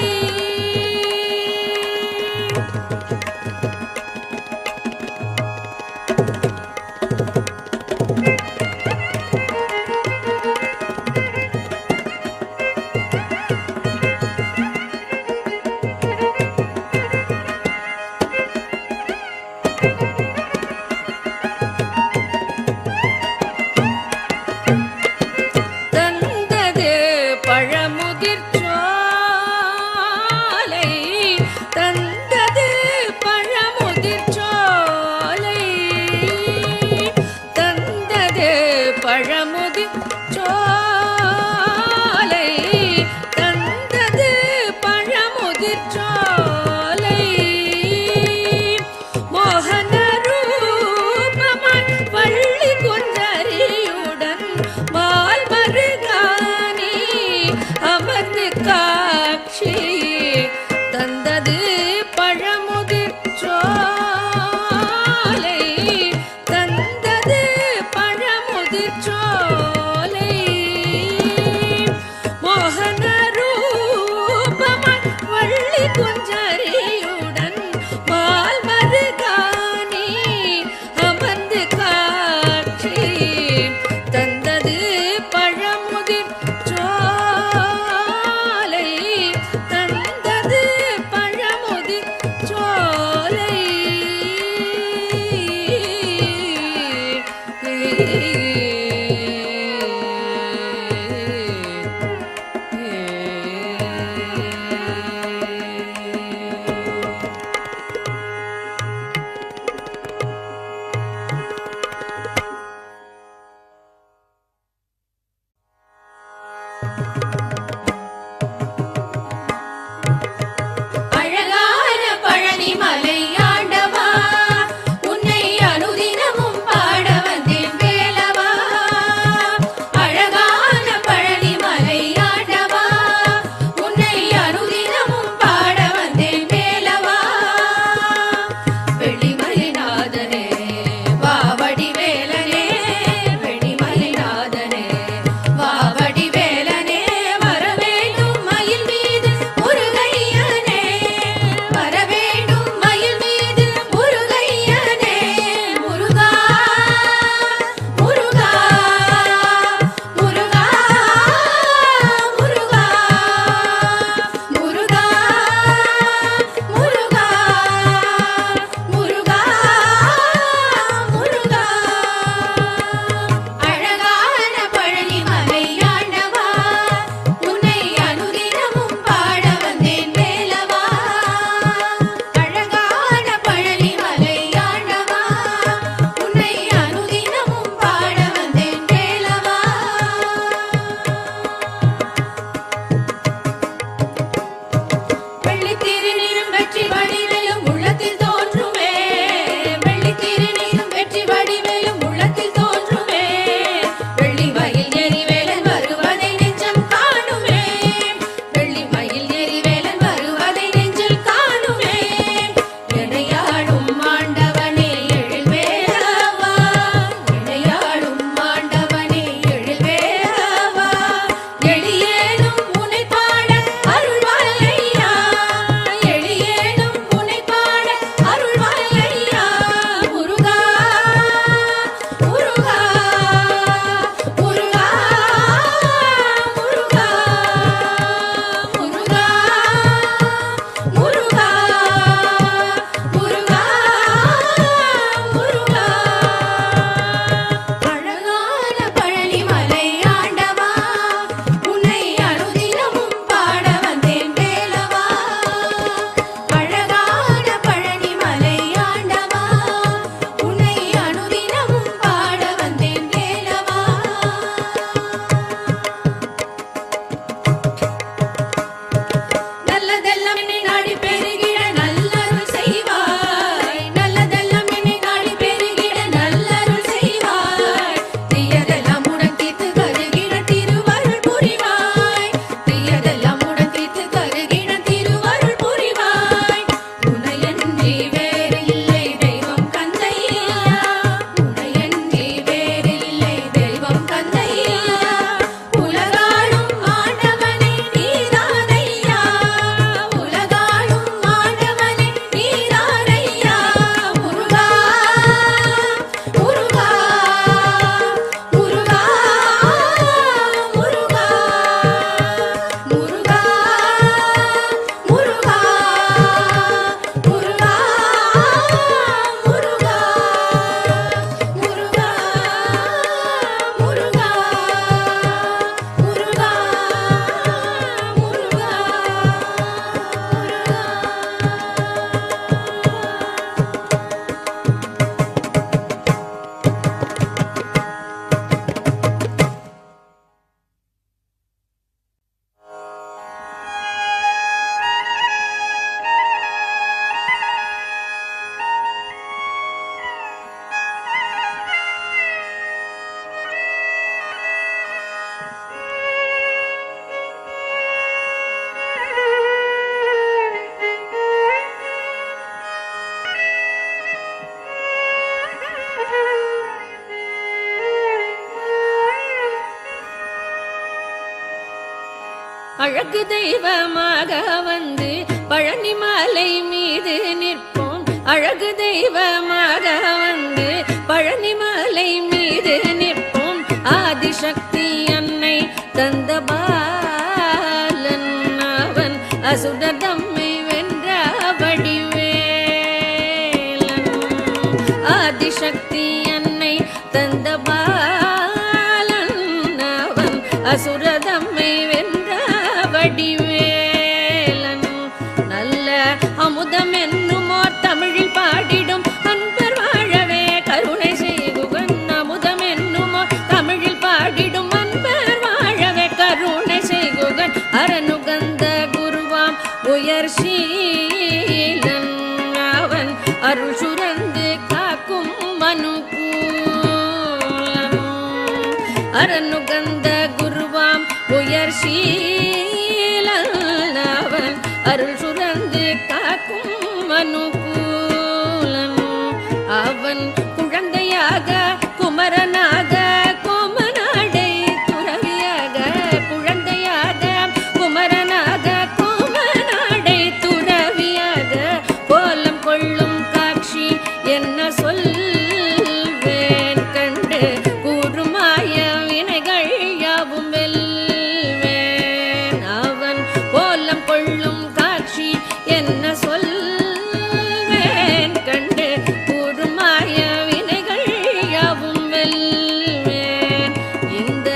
[SPEAKER 2] தந்தது பழமுதிர்ச்சோலை, தந்தது பழமுதிர்ச்சோலை, தந்தது பழமுதிர்ச்சோலை, தந்தது அழகு தெய்வமாக வந்து பழனிமலை மீது நிற்போம். அழகு தெய்வமாக வந்து பழனிமலை மீது நிற்போம். ஆதிசக்தி அன்னை தந்த பாலன் அவன் அசுரர் தம்மை வென்ற வடிவேலன். ஆதிசக்தி அன்னை தந்த பாலன் அவன் அசுரர் தம்மை வென்ற வடிவேலன். நல்ல அமுதம் என்னுமோர் தமிழில் பாடிடும் அன்பர் வாழவே கருணை செய்குகன். அமுதம் என்னுமோர் தமிழில் பாடிடும் அன்பர் வாழவே கருணை செய்குகன். அரணுகந்த குருவாம் உயர் சீலன் அவன் அருள் சுரந்து காக்கும் மனுகூலன். அரணுகந்த குருவாம் உயர் சீலன் அவன் அருள் சுரந்து காக்கும் மனுகூலன். அவன் குழந்தையாக குமரனாக கோமநாடை துறவியாக. குழந்தையாக குமரனாக கோமநாடை துறவியாக கோலம் கொள்ளும் காட்சி என்ன சொல்வேன் கண்டு கூறுமாய வினைகள் யாவும் வெல்வேன். அவன் கோலம் கொள்ளும் காட்சி என்ன சொல்வேன் கண்டு கூறுமாய வினைகள் யாவும் வெல்வேன். இந்த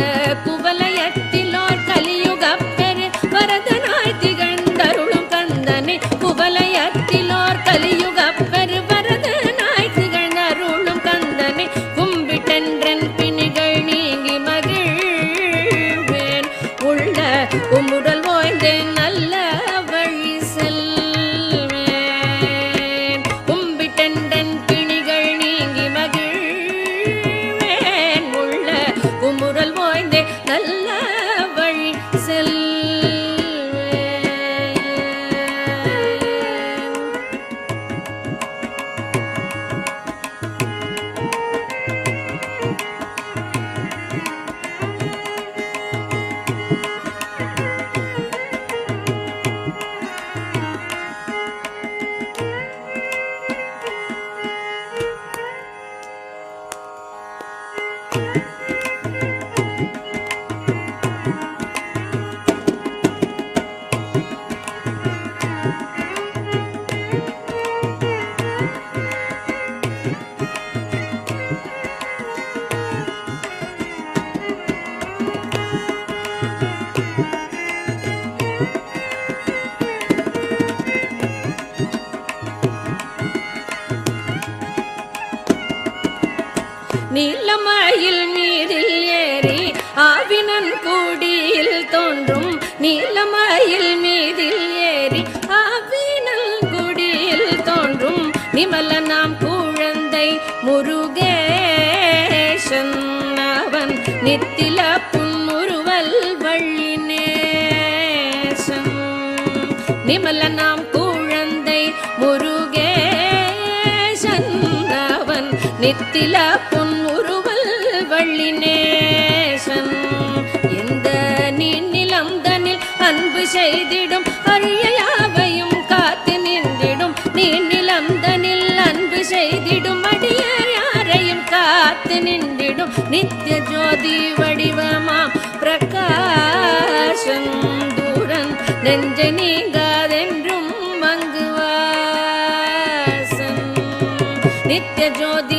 [SPEAKER 2] குவலயத்திலோர் கலியுகப் பெரு வரதனாய் திகழ்ந்தருளும் கந்தனை. குவலயத்திலோர் கலியுகப் பெரு வரதனாய் திகழ்ந்தருளும் கந்தனை. கும்பிட்டென்றன் பிணிகள் நீங்கி மகிழ்வேன். உள்ள குமுறல் ஓய்ந்தேன் நல்ல வழி செல்வேன். கும்பிட்டென்றன் பிணிகள் நீங்கி மகிழ்வேன். உள்ள குமுறல் ஓய்ந்தே நல்ல வழி செல்வேன். நீலமயில் மீதில் ஏறி ஆவினன் கூடியில் தோன்றும். நீலமயில் மீதில் ஏறி ஆவினன் கூடியில் தோன்றும். நிமலனாம் குழந்தை முருகேசன் அவன் நித்தில புன்முறுவல் வள்ளினேசன். நிமலனாம் குழந்தை முருகேசன் அவன் நித்தில பொன்முறுவல் வள்ளினேசன். இந்த நீநிலம் தனில் அன்பு செய்திடும் அரிய யாவையும் காத்து நின்றிடும். நீநிலம் தனில் அன்பு செய்திடும் அடிய யாரையும் காத்து நின்றிடும். நித்திய ஜோதி வடிவமாம் பிரகாசன் தூரன் நெஞ்சை நீங்காதென்றும் மங்குவாசன். நித்திய ஜோதி